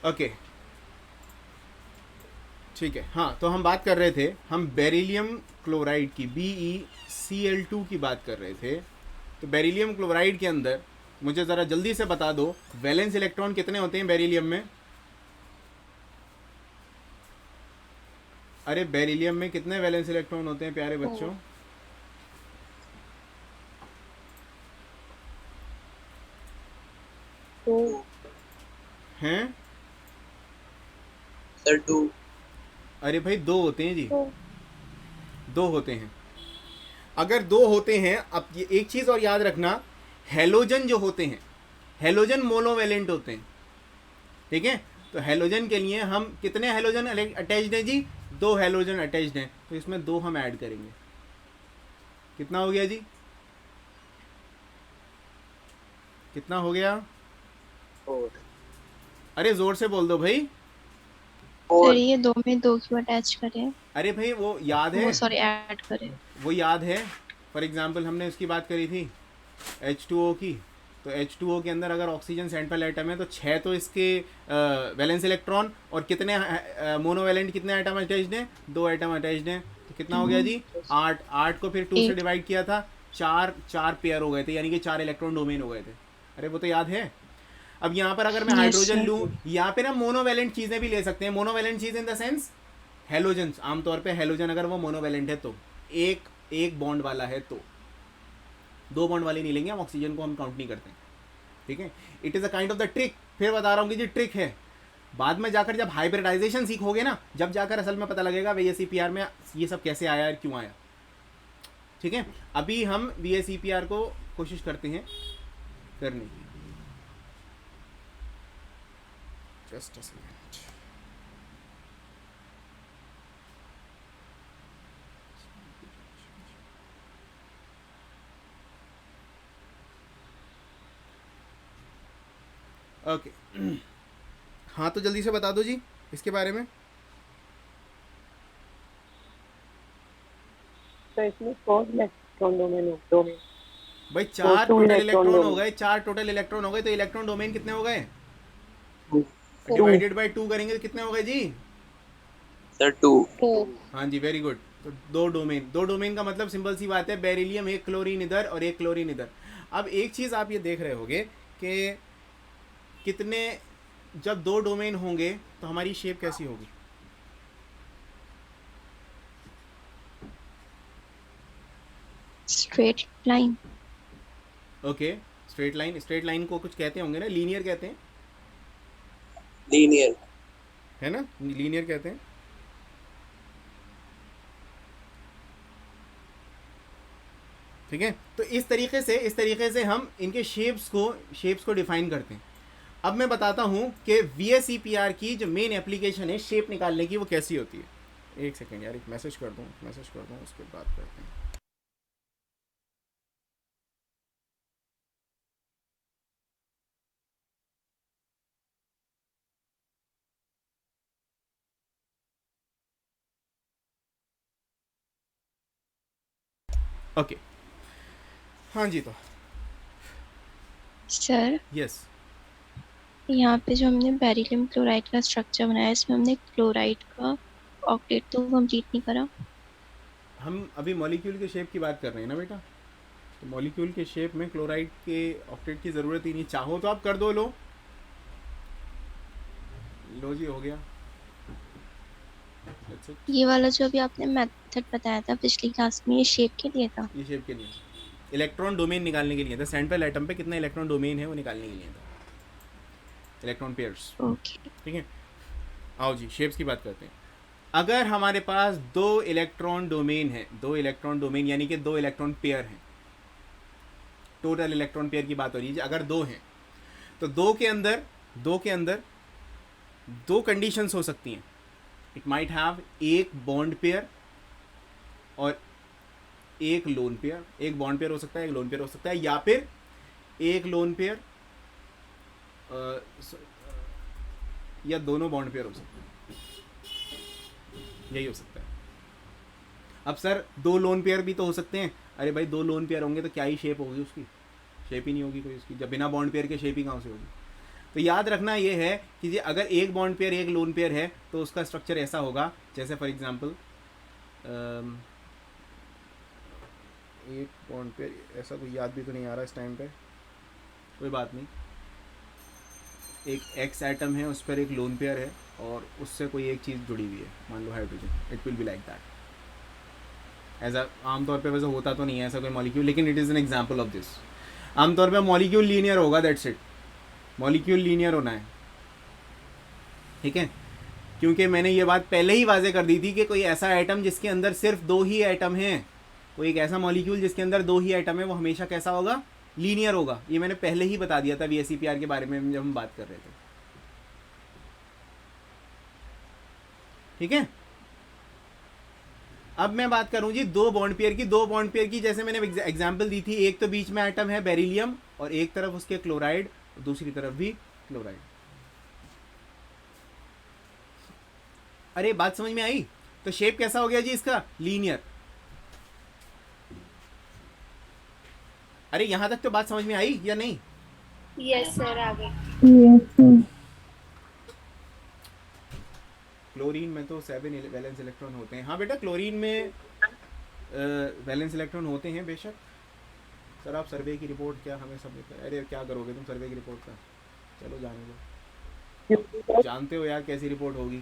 Okay ठीक है। हाँ, तो हम बात कर रहे थे, हम बेरिलियम क्लोराइड की BeCl2 की बात कर रहे थे। तो बेरिलियम क्लोराइड के अंदर मुझे ज़रा जल्दी से बता दो, वैलेंस इलेक्ट्रॉन कितने होते हैं बेरिलियम में? अरे बेरिलियम में कितने वैलेंस इलेक्ट्रॉन होते हैं प्यारे बच्चों? तो हैं? सर 2। अरे भाई दो होते हैं जी, तो दो होते हैं। अगर दो होते हैं, अब ये एक चीज़ और याद रखना, हेलोजन जो होते हैं, हेलोजन मोनोवेलेंट होते हैं, ठीक है? तो हेलोजन के लिए हम कितने हेलोजन अटैच्ड हैं जी? दो हेलोजन अटैच्ड हैं, तो इसमें दो हम ऐड करेंगे। कितना हो गया जी? कितना हो गया? 4 अरे जोर से बोल दो भाई। सर 4। ये दो में दो क्यों अटैच करें? अरे भाई वो याद है, वो सॉरी ऐड करें। वो याद है। फॉर एग्जाम्पल हमने उसकी बात करी थी H2O की। तो H2O के अंदर अगर ऑक्सीजन सेंट्रल एटम है तो 6 तो इसके वैलेंस इलेक्ट्रॉन, और कितने मोनोवैलेंट कितने एटम अटैच्ड हैं? 2 एटम अटैच्ड हैं। तो कितना हो गया जी? 8। 8 को फिर 2 से 8। डिवाइड किया था, चार चार पेयर हो गए थे, यानी कि 4 इलेक्ट्रॉन डोमेन हो गए थे। अरे वो तो याद है। अब यहाँ पर अगर मैं यस हाइड्रोजन सर। लूँ, यहाँ पे हम मोनोवैलेंट चीज़ें भी ले सकते हैं। Monovalent cheese in the sense halogen. आमतौर पे हेलोजन अगर वो मोनोवैलेंट है तो एक एक बॉन्ड वाला है, तो दो बॉन्ड वाले नहीं लेंगे हम, ऑक्सीजन को हम काउंट नहीं करते, ठीक है? It is a kind of the trick. फिर बता रहा हूँ कि जी ट्रिक है। बाद में जाकर जब हाइब्रिडाइजेशन सीखोगे ना, जब जाकर असल में पता लगेगा VACPR में ये सब कैसे आया और क्यों आया, ठीक है? अभी हम VACPR को कोशिश करते हैं करने की। Just a second. ओके हाँ, तो जल्दी से बता दो जी इसके बारे में। तो इसमें 4 इलेक्ट्रॉन डोमेन भाई तो चार 2 टोटल इलेक्ट्रॉन इलेक्ट्रॉन हो डोमेन गए, चार टोटल इलेक्ट्रॉन हो गए, तो इलेक्ट्रॉन डोमेन कितने हो गए? 2 डिवाइडेड बाय 2 करेंगे तो कितने हो गए जी? सर 2। तो हाँ जी, वेरी गुड। तो दो डोमेन, दो डोमेन का मतलब सिंपल सी बात है, बेरिलियम एक क्लोरीन इधर और एक क्लोरीन इधर। अब एक चीज़ आप ये देख रहे होगे कि कितने, जब दो डोमेन होंगे तो हमारी शेप कैसी होगी? Straight line. Okay, straight line. Straight line को कुछ कहते होंगे ना, लीनियर कहते हैं, लीनियर। है ना? लीनियर कहते हैं। ठीक है, तो इस तरीके से हम इनके शेप्स को डिफाइन करते हैं। अब मैं बताता हूँ कि VACPR की जो मेन एप्लीकेशन है शेप निकालने की, वो कैसी होती है। एक सेकेंड यार, एक मैसेज कर दूँ, उसके बाद करते हैं। ओके हाँ जी, तो सर यस। यहाँ पे जो हमने बेरिलियम क्लोराइड का स्ट्रक्चर बनाया, इसमें हमने क्लोराइड का ऑक्टेट तो कंप्लीट नहीं करा। हम अभी मॉलिक्यूल के शेप की बात कर रहे हैं ना बेटा, तो मॉलिक्यूल के शेप में क्लोराइड के ऑक्टेट की ज़रूरत ही नहीं। चाहो तो आप कर दो। लो लो जी, हो गया। That's it। ये वाला जो अभी आपने मेथड बताया था पिछली क्लास में, ये शेप के लिए था। ये शेप के लिए, इलेक्ट्रॉन डोमेन निकालने के लिए था। सेंट्रल एटम पे कितना इलेक्ट्रॉन डोमेन है वो निकालने के लिए था, इलेक्ट्रॉन पेयर्स, ओके। ठीक है? आओ जी, शेप्स की बात करते हैं। अगर हमारे पास दो इलेक्ट्रॉन डोमेन है, दो इलेक्ट्रॉन डोमेन यानी कि दो इलेक्ट्रॉन पेयर हैं, टोटल इलेक्ट्रॉन पेयर की बात हो रही है। अगर दो हैं तो दो के अंदर दो कंडीशंस हो सकती हैं। इट माइट हैव एक बॉन्ड पेयर और एक लोन पेयर। एक बॉन्ड पेयर हो सकता है, एक लोन पेयर हो सकता है, या फिर एक लोन पेयर या दोनों बॉन्ड पेयर हो सकते हैं। यही हो सकता है। अब सर दो लोन पेयर भी तो हो सकते हैं। अरे भाई दो लोन पेयर होंगे तो क्या ही शेप होगी उसकी? शेप ही नहीं होगी कोई उसकी, जब बिना बॉन्ड पेयर के शेप ही कहाँ से होगी? तो याद रखना ये है कि जी अगर एक बॉन्ड पेयर एक लोन पेयर है तो उसका स्ट्रक्चर ऐसा होगा, जैसे फॉर एग्जांपल एक बॉन्ड पेयर, ऐसा कोई याद भी तो नहीं आ रहा इस टाइम पे, कोई बात नहीं, एक एक्स एटम है, उस पर एक लोन पेयर है और उससे कोई एक चीज़ जुड़ी हुई है, मान लो hydrogen, it will be like that. ऐसा आमतौर पे वैसे होता तो नहीं है ऐसा कोई मॉलिक्यूल, लेकिन it is an example of this. आमतौर पे मॉलिक्यूल लीनियर होगा, दैट्स इट, मॉलिक्यूल लीनियर होना है, ठीक है। क्योंकि मैंने ये बात पहले ही वाजे कर दी थी कि कोई ऐसा एटम जिसके अंदर सिर्फ 2 ही एटम हैं, कोई एक ऐसा मॉलिक्यूल जिसके अंदर 2 ही एटम है, वो हमेशा कैसा होगा, लीनियर होगा। ये मैंने पहले ही बता दिया था VSEPR के बारे में जब हम बात कर रहे थे, ठीक है। अब मैं बात करूं जी दो बॉन्ड पेयर की, जैसे मैंने एग्जांपल दी थी, एक तो बीच में एटम है बेरिलियम और एक तरफ उसके क्लोराइड, दूसरी तरफ भी क्लोराइड। अरे बात समझ में आई? तो शेप कैसा हो गया जी इसका, लीनियर। अरे यहां तक तो बात समझ में आई या नहीं? यस सर, आ गए। क्लोरीन में तो 7 वैलेंस इलेक्ट्रॉन होते हैं। हाँ बेटा, क्लोरीन में वैलेंस इलेक्ट्रॉन होते हैं बेशक। सर आप सर्वे की रिपोर्ट क्या हमें सबमिट कर, अरे क्या करोगे तुम सर्वे की रिपोर्ट का, चलो जाने दो, जानते हो यार कैसी रिपोर्ट होगी।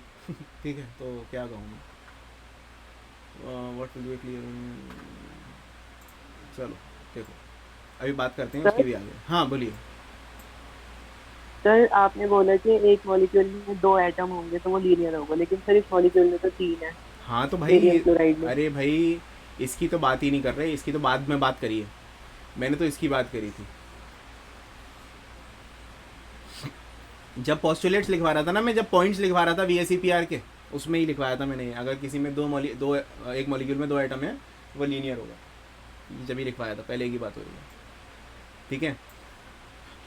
ठीक है, तो क्या कहूँ, व्हाट विल बी क्लियर, चलो देखो अभी बात करते हैं उसकी भी आगे। हाँ बोलिए सर। आपने बोला कि एक मॉलिक्यूल में 2 एटम होंगे तो वो लीनियर होगा, लेकिन सर इस मॉलिक्यूल में तो 3 है। हाँ तो भाई, बेरियम क्लोराइड में। अरे भाई इसकी तो बात ही नहीं कर रहे, इसकी तो बाद में बात करी है, मैंने तो इसकी बात करी थी जब पोस्टुलेट्स लिखवा रहा था ना मैं, जब पॉइंट्स लिखवा रहा था VSEPR के, उसमें ही लिखवाया था मैंने। अगर किसी में एक मॉलिक्यूल में 2 एटम है वो लीनियर होगा, जब ही लिखवाया था, पहले की बात हो रही है, ठीक है।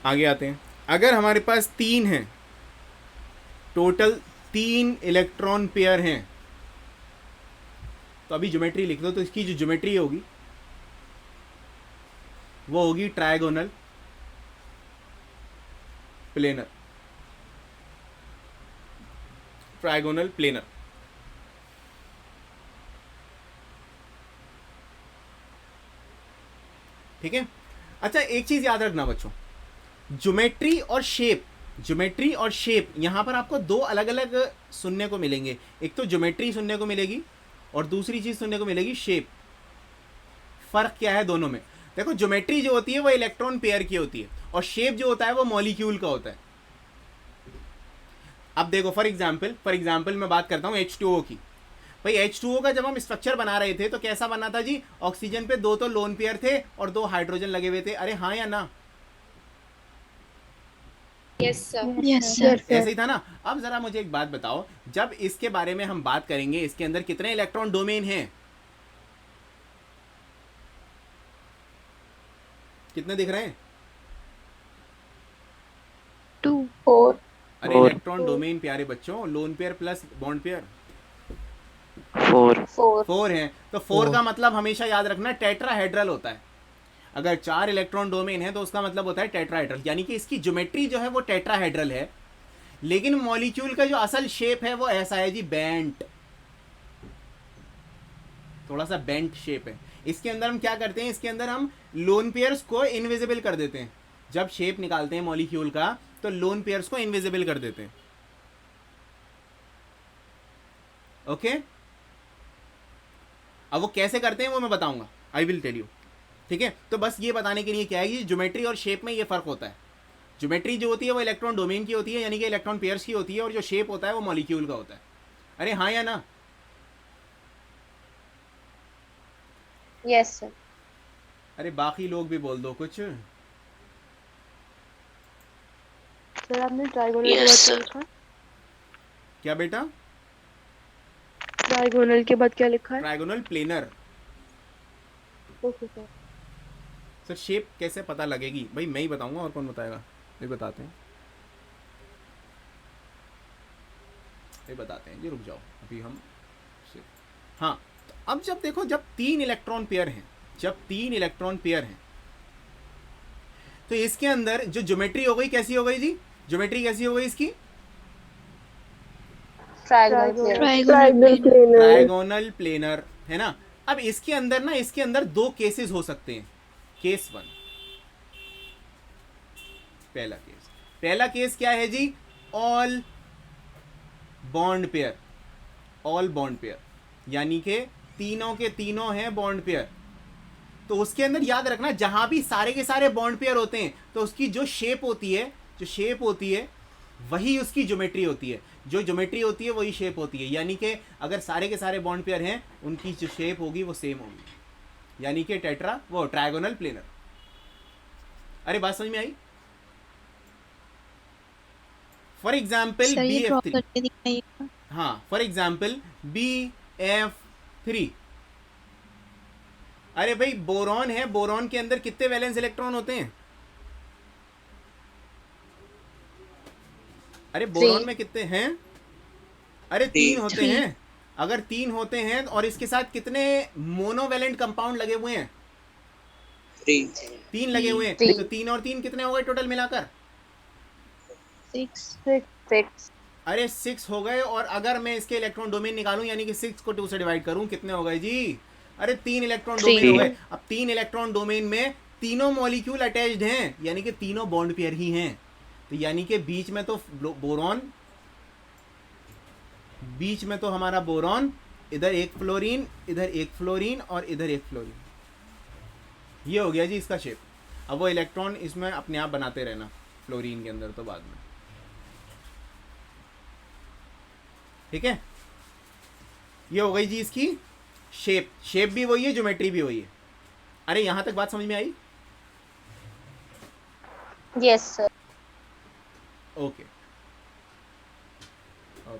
आगे आते हैं, अगर हमारे पास 3 हैं, टोटल 3 इलेक्ट्रॉन पेयर हैं, तो अभी ज्योमेट्री लिख दो। तो इसकी जो ज्योमेट्री होगी वो होगी ट्रायगोनल प्लेनर, ट्रायगोनल प्लेनर, ठीक है। अच्छा एक चीज याद रखना बच्चों, ज्योमेट्री और शेप यहां पर आपको 2 अलग अलग सुनने को मिलेंगे। एक तो ज्योमेट्री सुनने को मिलेगी और दूसरी चीज सुनने को मिलेगी शेप। फर्क क्या है दोनों में? देखो ज्योमेट्री जो होती है वो इलेक्ट्रॉन पेयर की होती है और शेप जो होता है वो मॉलिक्यूल का होता है। अब देखो फॉर एग्जाम्पल मैं बात करता हूँ H2O की। भाई H2O का जब हम स्ट्रक्चर बना रहे थे तो कैसा बना था जी? ऑक्सीजन पे 2 तो लोन पेयर थे और 2 हाइड्रोजन लगे हुए थे। अरे हाँ या ना? Yes sir. Yes sir. ऐसे ही था ना। अब जरा मुझे एक बात बताओ, जब इसके बारे में हम बात करेंगे, इसके अंदर कितने इलेक्ट्रॉन डोमेन हैं? कितने दिख रहे हैं? 2 4 अरे Four. इलेक्ट्रॉन डोमेन प्यारे बच्चों, lone pair plus bond pair 4 4 हैं। तो 4 का मतलब हमेशा याद रखना टेट्राहेड्रल होता है। अगर 4 इलेक्ट्रॉन डोमेन है तो उसका मतलब होता है टेट्राहेड्रल, यानी कि इसकी ज्योमेट्री जो है वो टेट्राहेड्रल है, लेकिन मॉलिक्यूल का जो असल शेप है वो ऐसा है जी, बेंट, थोड़ा सा बेंट शेप है। इसके अंदर हम क्या करते हैं? इसके अंदर हम लोन पेयर्स को इनविजिबल कर देते हैं। जब शेप निकालते हैं मॉलिक्यूल का तो लोन पेयर्स को इनविजिबल कर देते हैं। ओके, अब वो कैसे करते हैं वो मैं बताऊंगा, आई विल टेल यू, ठीक है। तो बस ये बताने के लिए क्या है कि ज्योमेट्री और शेप में ये फर्क होता है। ज्योमेट्री जो होती है वो इलेक्ट्रॉन डोमेन की होती है, यानी कि इलेक्ट्रॉन पेयर्स की होती है, और जो शेप होता है वो मॉलिक्यूल का होता है। अरे हाँ या ना? Yes sir. अरे बाकी लोग भी बोल दो कुछ। सर आपने ट्राइगोनल के Yes, बाद sir. क्या लिखा है? क्या बेटा? ट्राइगोनल के बाद क्या लिखा है? Trigonal planar. Okay sir. Sir shape कैसे पता लगेगी? भाई मैं ही बताऊंगा, और कौन बताएगा? ये बताते हैं, ये बताते हैं जी, रुक जाओ अभी हम। हाँ, तो अब जब देखो, जब 3 इलेक्ट्रॉन पेयर हैं, तो इसके अंदर जो ज्योमेट्री हो गई कैसी हो गई जी? ज्योमेट्री कैसी हो गई इसकी? Triangle. Trigonal planar. Trigonal planar, है ना। अब इसके अंदर ना, इसके अंदर दो केसेस हो सकते हैं। केस 1, पहला केस क्या है जी? All bond pair, all bond pair, यानी कि तीनों के तीनों हैं बॉन्ड पेयर। तो उसके अंदर याद रखना, जहां भी सारे के सारे बॉन्ड पेयर होते हैं तो उसकी जो शेप होती है वही उसकी ज्योमेट्री होती है। जो ज्योमेट्री होती है वही शेप होती है। यानी कि अगर सारे के सारे बॉन्ड पेयर हैं, उनकी जो शेप होगी वो सेम होगी, यानी कि टेट्रा वो ट्रायगोनल प्लेनर। अरे बात समझ में आई? फॉर एग्जाम्पल सर ये ड्रॉ BF3, करके दिखाइएगा। हाँ, फॉर एग्जाम्पल BF3। अरे भाई बोरॉन है, बोरॉन के अंदर कितने वैलेंस इलेक्ट्रॉन होते हैं? अरे बोरॉन में कितने हैं? अरे 3 होते Three. हैं। अगर 3 होते हैं और इसके साथ कितने मोनोवैलेंट कंपाउंड लगे हुए हैं? 3 लगे हुए हैं। Three. तो 3 और 3 कितने हो गए टोटल मिलाकर? 6. 6. अरे 6 हो गए। और अगर मैं इसके इलेक्ट्रॉन डोमेन निकालूं, यानी कि 6 को 2 से डिवाइड करूं, कितने हो गए जी? अरे 3 इलेक्ट्रॉन Three. डोमेन हो गए। अब 3 इलेक्ट्रॉन डोमेन में तीनों मॉलिक्यूल अटैच्ड हैं, यानी कि तीनों बॉन्ड पेयर ही हैं। तो यानी कि बीच में तो बोरॉन, बीच में तो हमारा बोरॉन, इधर एक फ्लोरीन, इधर एक फ्लोरीन और इधर एक फ्लोरीन। ये हो गया जी इसका शेप। अब वो इलेक्ट्रॉन इसमें अपने आप बनाते रहना फ्लोरीन के अंदर, तो बाद में, ठीक है। ये हो गई जी इसकी शेप। शेप भी वही है, ज्योमेट्री भी वही है। अरे यहां तक बात समझ में आई? Yes, sir. Okay okay.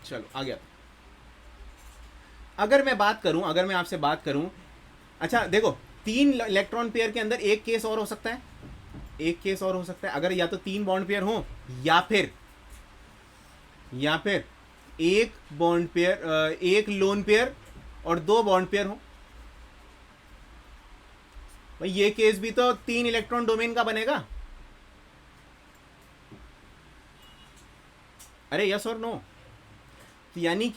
चलो आ गया। अगर मैं आपसे बात करूं, अच्छा देखो, 3 इलेक्ट्रॉन पेयर के अंदर एक केस और हो सकता है, अगर या तो 3 बॉन्ड पेयर हो, या फिर एक बॉन्ड पेयर, एक लोन पेयर और 2 बॉन्ड पेयर हो। भाई ये केस भी तो 3 इलेक्ट्रॉन डोमेन का बनेगा। अरे यस और नो? तो यानी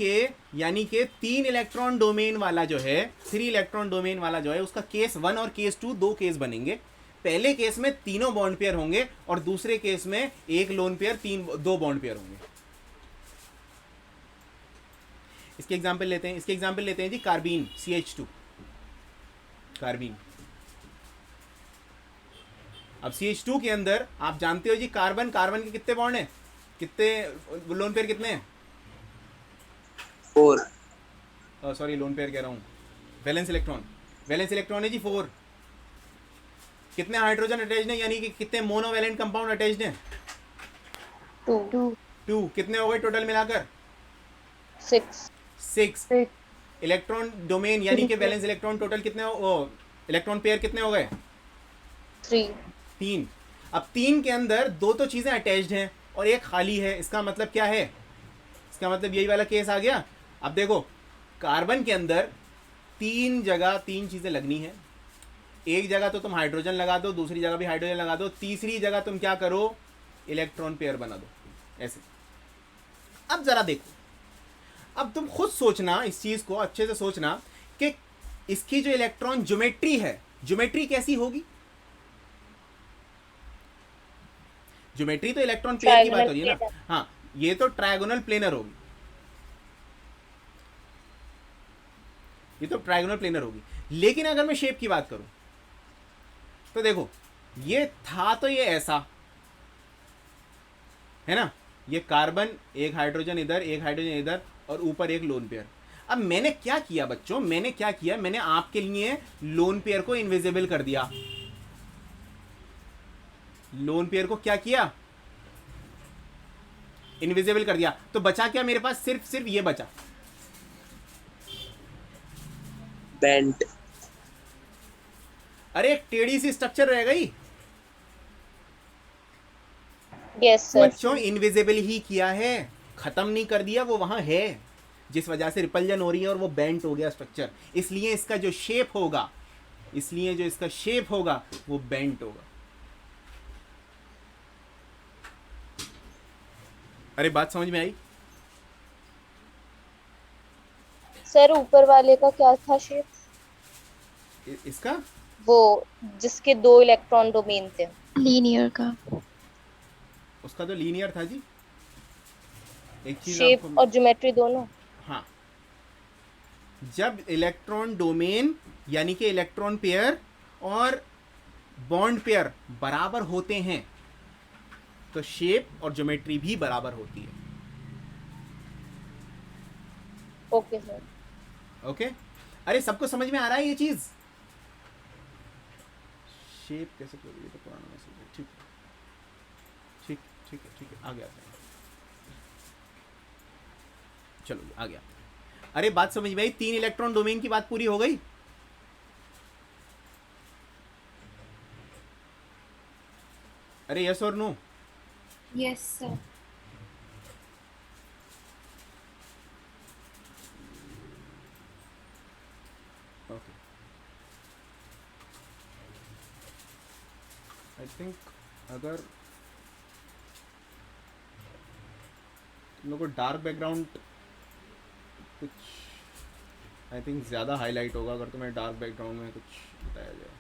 कि 3 इलेक्ट्रॉन डोमेन वाला जो है, 3 इलेक्ट्रॉन डोमेन वाला जो है, उसका केस 1 और केस 2 दो केस बनेंगे। पहले केस में तीनों बॉन्ड पेयर होंगे और दूसरे केस में एक लोन पेयर, 2 बॉन्ड पेयर होंगे। इसके एग्जांपल लेते हैं जी, कार्बीन CH2, कार्बीन। अब CH2 के अंदर आप जानते हो जी, कार्बन के कितने बॉन्ड हैं? कितने लोन पेयर कितने हैं? 4. सॉरी, लोन पेयर कह रहा हूं, वैलेंस इलेक्ट्रॉन है जी 4। कितने हाइड्रोजन अटैच्ड हैं, यानी कि कितने मोनोवैलेंट कंपाउंड अटैच्ड हैं? 2। कितने हो गए टोटल मिलाकर? 6। इलेक्ट्रॉन डोमेन यानी कि वैलेंस इलेक्ट्रॉन टोटल कितने इलेक्ट्रॉन पेयर कितने हो गए? 3। अब 3 के अंदर 2 तो चीजें अटैच्ड हैं और एक खाली है। इसका मतलब क्या है? इसका मतलब यही वाला केस आ गया। अब देखो, कार्बन के अंदर 3 जगह 3 चीजें लगनी है। एक जगह तो तुम हाइड्रोजन लगा दो, दूसरी जगह भी हाइड्रोजन लगा दो, तीसरी जगह तुम क्या करो? इलेक्ट्रॉन पेयर बना दो, ऐसे। अब जरा देखो, अब तुम खुद सोचना, इस चीज को अच्छे से सोचना कि इसकी जो इलेक्ट्रॉन ज्योमेट्री है, ज्योमेट्री कैसी होगी? ज्योमेट्री तो इलेक्ट्रॉन पेयर की बात हो रही है ना। हाँ, ये तो ट्रायगोनल प्लेनर होगी, लेकिन अगर मैं शेप की बात करूं तो देखो, ये था तो ये ऐसा है ना, ये कार्बन, एक हाइड्रोजन इधर और ऊपर एक लोन पेयर। अब मैंने क्या किया बच्चों, मैंने आपके लिए लोन पेयर को इनविजिबल कर दिया। लोन पेयर को क्या किया? इनविजिबल कर दिया। तो बचा क्या मेरे पास? सिर्फ ये बचा, Bent. अरे एक टेढ़ी सी स्ट्रक्चर रह गई। Yes, sir. बच्चों इनविजिबल ही किया है, खत्म नहीं कर दिया, वो वहां है। जिस वजह से रिपल्जन हो रही है और वो बेंट हो गया स्ट्रक्चर, इसलिए इसका जो शेप होगा, वो बेंट होगा। अरे बात समझ में आई? सर ऊपर वाले का क्या था शेप? इसका वो जिसके 2 इलेक्ट्रॉन डोमेन थे। लीनियर का। उसका तो लीनियर था जी। एक चीज शेप आपको, और ज्योमेट्री दोनों। हाँ, जब इलेक्ट्रॉन डोमेन यानी कि इलेक्ट्रॉन पेयर और बॉन्ड पेयर बराबर होते हैं तो शेप और ज्योमेट्री भी बराबर होती है। Okay sir. ओके, अरे सबको समझ में आ रहा है ये चीज? शेप कैसे करोगे, ये तो पुराना मैसेज है। ठीक ठीक ठीक है, ठीक है, आ गया। चलो आ गया। अरे बात समझ में आई? 3 इलेक्ट्रॉन डोमेन की बात पूरी हो गई। अरे यस और no? Yes sir. Okay, I think अगर तुम लोग को डार्क बैकग्राउंड कुछ, आई थिंक ज़्यादा हाईलाइट होगा अगर तुम्हें डार्क बैकग्राउंड में कुछ बताया जाए।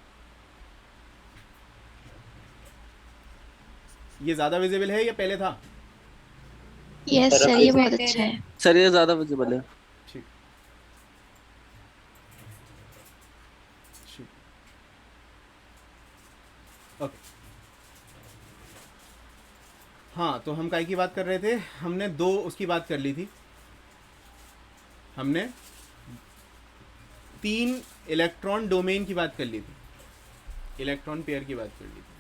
ये ज़्यादा विजिबल है या पहले था? यस सर, ये बहुत अच्छा है। सर ये ज्यादा विजिबल है। ठीक ठीक, ओके। हाँ, तो हम काय की बात कर रहे थे? हमने 2 उसकी बात कर ली थी। हमने 3 इलेक्ट्रॉन डोमेन की बात कर ली थी, इलेक्ट्रॉन पेयर की बात कर ली थी।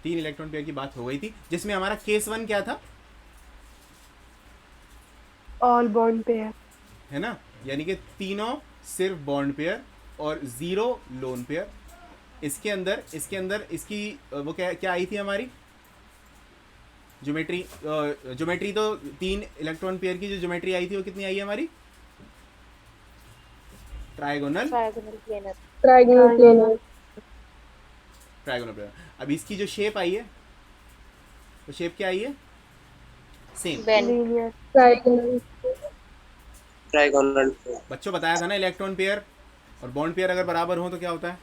3 इलेक्ट्रॉन पेयर की बात हो गई थी, जिसमें हमारा केस 1 क्या था? ऑल बॉन्ड पेयर, है ना, यानी कि तीनों सिर्फ बॉन्ड पेयर और 0 लोन पेयर। इसके अंदर इसकी वो क्या आई थी हमारी ज्योमेट्री? ज्योमेट्री तो 3 इलेक्ट्रॉन पेयर की जो ज्योमेट्री आई थी वो कितनी आई है हमारी? Trigonal planar. प्लेनर। अब इसकी जो शेप आई है, तो शेप क्या आई है? सेम। बेंट। ट्राइगोनल। बच्चों बताया था ना, इलेक्ट्रॉन पेयर और बॉन्ड पेयर अगर बराबर हो तो क्या होता है?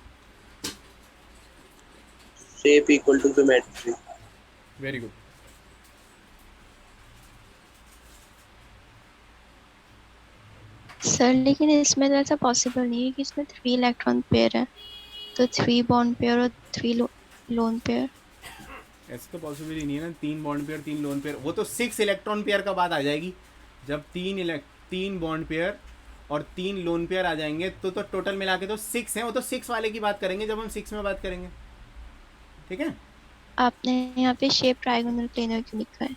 Shape equal to geometry. Very good. Sir लेकिन इसमें तो ऐसा पॉसिबल नहीं है कि इसमें 3 इलेक्ट्रॉन पेयर है, तो 3 बॉन्ड पेयर और 3 लोन पेयर। ऐसा तो पॉसिबल ही नहीं है ना, 3 बॉन्ड पेयर 3 लोन पेयर। वो तो 6 इलेक्ट्रॉन पेयर का बात आ जाएगी, जब 3 बॉन्ड पेयर और 3 लोन पेयर आ जाएंगे तो टोटल मिला के तो 6 हैं। वो तो 6 वाले की बात करेंगे जब हम 6 में बात करेंगे, ठीक है? आपने यहाँ पे शेप ट्राइगोनल प्लेनर क्यों लिखा है?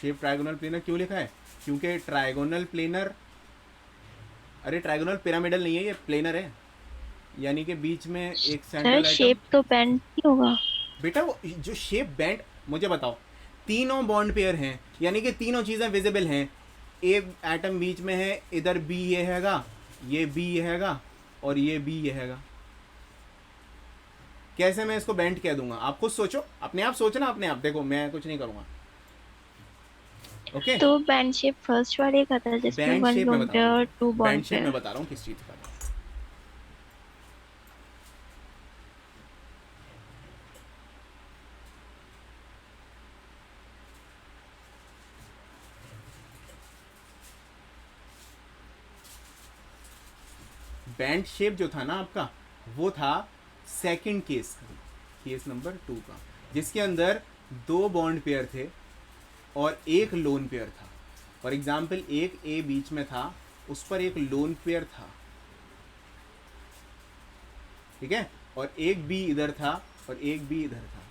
शेप ट्राइगोनल प्लेनर क्यों लिखा है? क्योंकि ट्राइगोनल प्लेनर, अरे ट्राइगोनल पिरामिडल नहीं है, ये प्लेनर है, यानी कि बीच में एक सेंट्रल सर शेप तो बेंड नहीं होगा। बेटा वो जो शेप बैंड, मुझे बताओ, तीनों बॉन्ड पेयर हैं यानी कि तीनों चीज़ें विजिबल हैं। एक एटम बीच में है, इधर बी ये हैगा, ये बी ये हैगा और ये बी ये हैगा। कैसे मैं इसको बैंड कह दूंगा? आप खुद सोचो, अपने आप सोचना, अपने आप देखो, मैं कुछ नहीं करूंगा। ओके, तो बैंड शेप फर्स्ट वाले का था जिसमें बैंड 1 शेप में लोन बता पेयर रहा और हूँ, 2 बैंड बॉन्ड शेप में पेयर। बता रहा हूँ किस चीज़ का। बैंड शेप जो था ना आपका, वो था सेकंड केस का, केस नंबर 2 का, जिसके अंदर 2 बॉन्ड पेयर थे और 1 लोन पेयर था। फॉर एग्जाम्पल, एक ए बीच में था, उस पर एक लोन पेयर था, ठीक है, और एक बी इधर था और एक बी इधर था।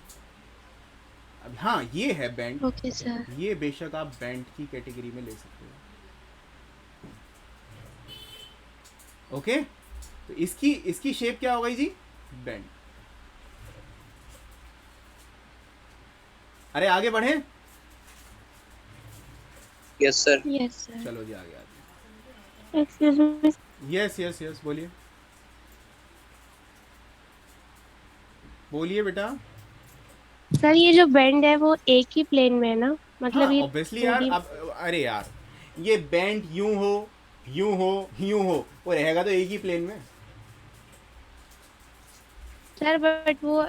अब हाँ, ये है बैंड। Okay sir. ये बेशक आप बैंड की कैटेगरी में ले सकते हो। ओके, तो इसकी शेप क्या हो गई जी? बैंड। अरे आगे बढ़े। Yes sir. Yes sir. चलो जी आगे आते एक्सक्यूज मी हैं। यस यस यस बोलिए बोलिए बेटा। सर, ये जो बेंड है वो एक ही प्लेन में है ना? मतलब हाँ ये ऑब्वियसली यार, 2D अब अरे यार ये बैंड यूं हो यूं हो यूं हो, वो रहेगा तो एक ही प्लेन में। सर, बट वो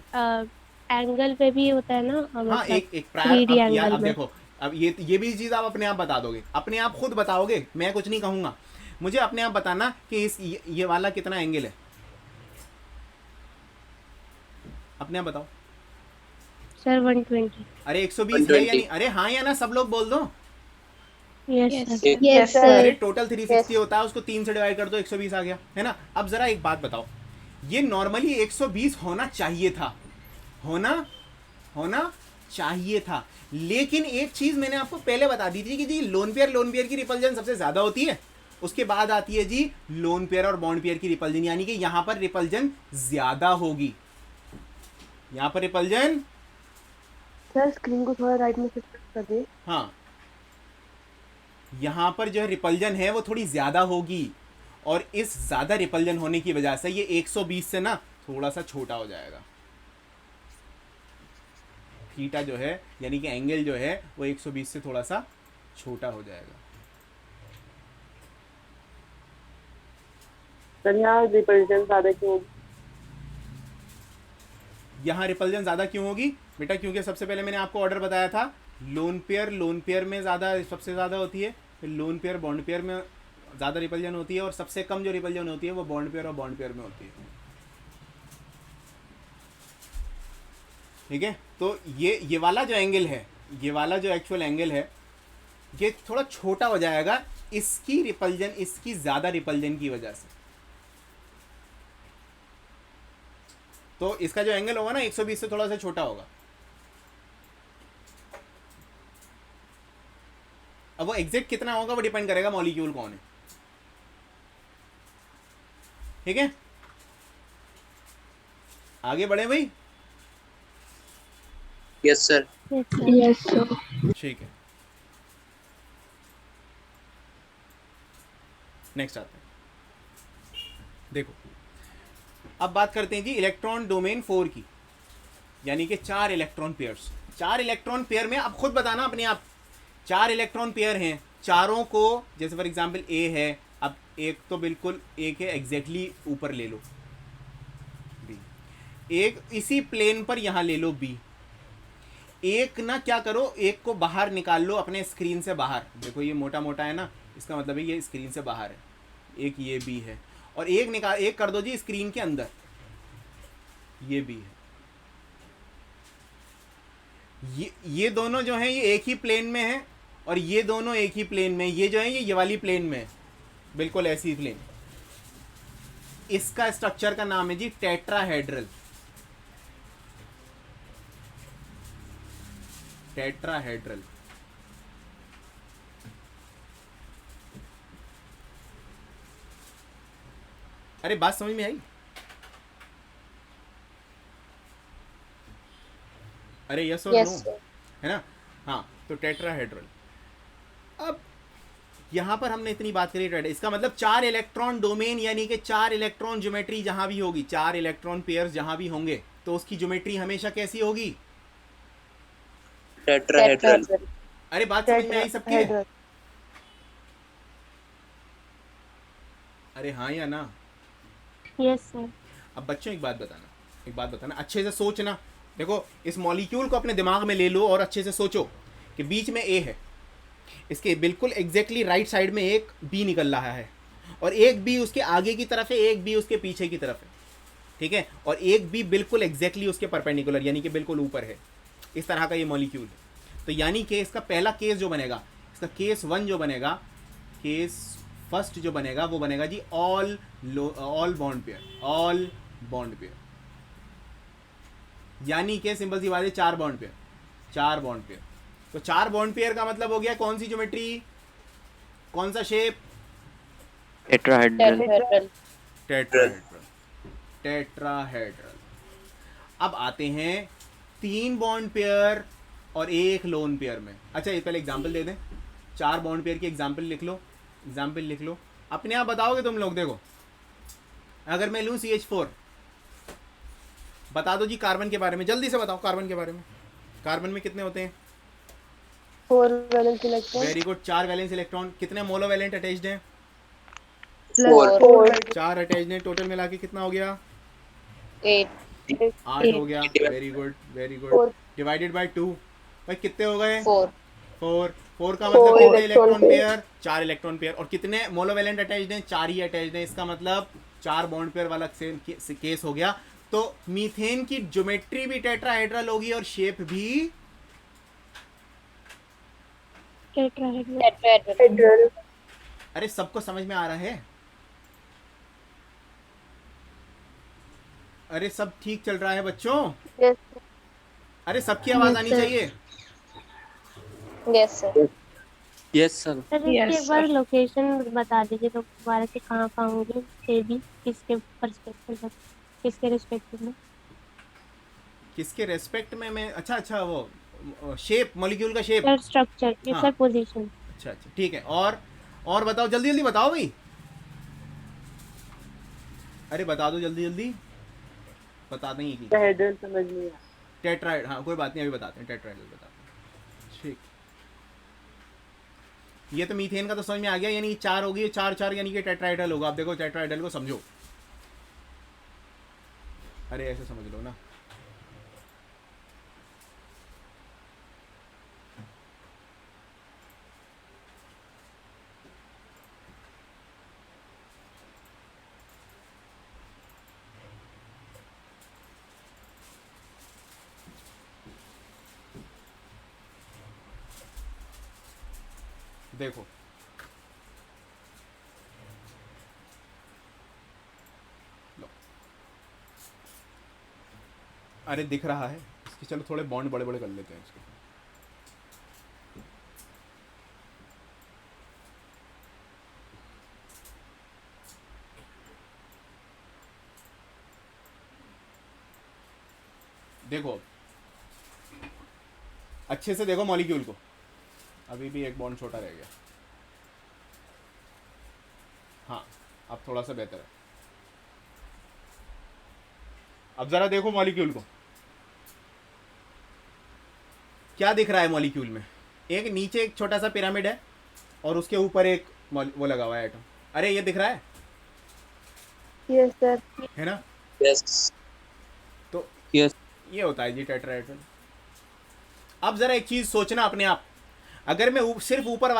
एंगल पे भी होता है ना, हाँ मतलब एक एक प्रायर 3D अब यार एंगल अब में। देखो, अब ये भी चीज़ आप अपने आप बता दोगे, अपने आप खुद बताओगे, मैं कुछ नहीं कहूँगा, मुझे अपने आप बताना कि इस ये वाला कितना एंगल है, अपने आप बताओ। सर 120। अरे 120 है या 120। नहीं? अरे हाँ या ना, सब लोग बोल दो। Yes yes sir. Sir. Yes अरे सर। टोटल 360 होता है, उसको 3 से डिवाइड कर दो, 120 आ गया है ना। अब जरा एक बात बताओ, ये नॉर्मली 120 होना चाहिए था, होना चाहिए था, लेकिन एक चीज मैंने आपको पहले बता दी थी कि जी लोन पेयर की रिपल्जन सबसे ज्यादा होती है, उसके बाद आती है जी लोन पेयर और बॉन्ड पेयर की रिपल्जन, यानी कि यहां पर रिपल्जन ज्यादा होगी, यहां पर रिपल्जन। सर स्क्रीन को थोड़ा राइट में शिफ्ट कर दिए। हाँ यहां पर जो रिपल्जन है वो थोड़ी ज्यादा होगी, और इस ज्यादा रिपल्जन होने की वजह से ये 120 से ना थोड़ा सा छोटा हो जाएगा, थीटा जो है यानी कि एंगल जो है वो 120 से थोड़ा सा छोटा हो जाएगा। सर यहाँ रिप्रेजेंट ज्यादा क्यों होगी? यहाँ रिपल्जन ज़्यादा क्यों होगी बेटा? क्योंकि सबसे पहले मैंने आपको ऑर्डर बताया था, लोन पेयर में ज़्यादा सबसे ज़्यादा होती है, फिर लोन पेयर बॉन्ड पेयर में ज़्यादा रिपल्जन होती है, और सबसे कम जो रिपल्जन होती है वो बॉन्ड पेयर और बॉन्ड पेयर में होती है। ठीक है, तो ये वाला जो एंगल है, ये वाला जो एक्चुअल एंगल है, ये थोड़ा छोटा हो जाएगा इसकी रिपल्जन, इसकी ज़्यादा रिपल्जन की वजह से। तो इसका जो एंगल होगा ना 120 से थोड़ा सा छोटा होगा। अब वो एग्जैक्ट कितना होगा वो डिपेंड करेगा मॉलिक्यूल कौन है। ठीक है, आगे बढ़े भाई। Yes sir. Yes sir. ठीक है, नेक्स्ट आते हैं। देखो अब बात करते हैं जी इलेक्ट्रॉन डोमेन 4 की, यानी कि 4 इलेक्ट्रॉन पेयर्स। 4 इलेक्ट्रॉन पेयर में अब खुद बताना अपने आप, 4 इलेक्ट्रॉन पेयर हैं, चारों को जैसे फॉर एग्जांपल ए है, अब एक तो बिल्कुल एक है एग्जैक्टली ऊपर ले लो बी, एक इसी प्लेन पर यहां ले लो बी, एक ना क्या करो, एक को बाहर निकाल लो अपने स्क्रीन से बाहर। देखो ये मोटा मोटा है ना, इसका मतलब है ये स्क्रीन से बाहर है, एक ये बी है, और एक कर दो जी स्क्रीन के अंदर, ये बी है। ये दोनों जो हैं ये एक ही प्लेन में हैं, और ये दोनों एक ही प्लेन में, ये जो है ये वाली प्लेन में है, बिल्कुल ऐसी प्लेन। इसका स्ट्रक्चर का नाम है जी टेट्राहेड्रल। टेट्राहेड्रल अरे बात समझ में आई? अरे यस और यस नो, सर। है ना। हाँ तो टेट्राहेड्रल। अब यहां पर हमने इतनी बात करी टेट्रा, इसका मतलब 4 इलेक्ट्रॉन डोमेन, यानी कि 4 इलेक्ट्रॉन ज्योमेट्री जहां भी होगी, 4 इलेक्ट्रॉन पेयर्स जहां भी होंगे, तो उसकी ज्योमेट्री हमेशा कैसी होगी? टेट्राहेड्रल। अरे बात समझ में आई सबके? टेट्राहेड्रल। अरे हाँ या ना? Yes sir. अब बच्चों एक बात बताना, अच्छे से सोचना। देखो इस मॉलिक्यूल को अपने दिमाग में ले लो और अच्छे से सोचो कि बीच में ए है, इसके बिल्कुल एग्जैक्टली राइट साइड में एक बी निकल रहा है, और एक बी उसके आगे की तरफ है, एक बी उसके पीछे की तरफ है, ठीक है, और एक बी बिल्कुल एग्जैक्टली उसके परपेंडिकुलर यानी कि बिल्कुल ऊपर है। इस तरह का ये मॉलिक्यूल है। तो यानी कि इसका पहला केस जो बनेगा, इसका केस 1 जो बनेगा, केस फर्स्ट जो बनेगा वो बनेगा जी ऑल बॉन्ड पेयर, यानी कि सिंपल सी बात है 4 बॉन्ड पेयर। तो 4 बॉन्ड पेयर का मतलब हो गया कौन सी ज्योमेट्री, कौन सा शेप? टेट्राहेड्रल। टेट्राहेड्रल। अब आते हैं 3 बॉन्ड पेयर और 1 लोन पेयर में। अच्छा ये पहले एग्जांपल दे दें, 4 बॉन्ड पेयर की एग्जाम्पल लिख लो, अपने आप बताओगे तुम लोग। देखो अगर मैं लूँ CH4, बता दो जी कार्बन के बारे में, जल्दी से बताओ कार्बन के बारे में। कार्बन में कितने होते हैं? 4 valence electron very good, 4 valence electron. कितने मोनोवैलेंट अटैच्ड हैं? प्लस 4 4 अटैच्ड हैं। टोटल मिला के कितना हो गया? 8 8 हो गया। Very good very good. 4 divided by 2, भाई कितने हो गए? 4 4 का मतलब 4 कितने electron electron pair. Pair? 4 electron pair. और कितने मोनोवैलेंट अटैच्ड हैं? 4 ही अटैच्ड हैं। इसका मतलब 4 बॉन्ड पेयर वाला केस हो गया। तो मीथेन की ज्योमेट्री भी टेट्राहेड्रल होगी और शेप भी टेट्राहेड्रल। टेट्राहेड्रल। अरे सबको समझ में आ रहा है? अरे सब ठीक चल रहा है बच्चों? यस अरे सबकी आवाज Yes, आनी sir. चाहिए। Yes sir. Yes sir. Sir इसकी Yes, एक बार sir. लोकेशन बता दीजिए तो दोबारा से कहाँ कहाँ होंगे ये भी, किसके परस्पेक्टिव में, किसके रिस्पेक्टिव में। किसके रेस्पेक्ट में? मैं अच्छा वो शेप, मॉलिक्यूल का शेप। सर स्ट्रक्चर, ये हाँ। Sir position. अच्छा ठीक है। और बताओ, जल्दी जल्दी बताओ भाई। अरे बता दो जल्दी जल्दी, बता देंगे कि टेट्राहेड्रल समझ नहीं आया। टेट्राइड। हाँ कोई बात नहीं, अभी बताते हैं। टेट्राइडल बताते हैं। ठीक, ये तो मीथेन का तो समझ में आ गया, यानी 4 होगी, 4 यानी कि टेट्राइडल होगा। आप देखो टेट्राइडल को समझो। अरे ऐसे समझ लो ना। देखो लो, अरे दिख रहा है इसके। चलो थोड़े बॉन्ड बड़े बड़े कर लेते हैं इसके। देखो अच्छे से देखो मॉलिक्यूल को, अभी भी एक बॉन्ड छोटा रह गया। हाँ अब थोड़ा सा बेहतर है। अब जरा देखो मॉलिक्यूल को, क्या दिख रहा है मॉलिक्यूल में? एक नीचे एक छोटा सा पिरामिड है और उसके ऊपर एक वो लगा हुआ है एटम। अरे ये दिख रहा है? Yes sir. है ना? यस। तो यस। ये होता है जी टेट्राहेड्रल। अब जरा एक चीज सोचना अपने आप, अगर मैं सिर्फ ऊपर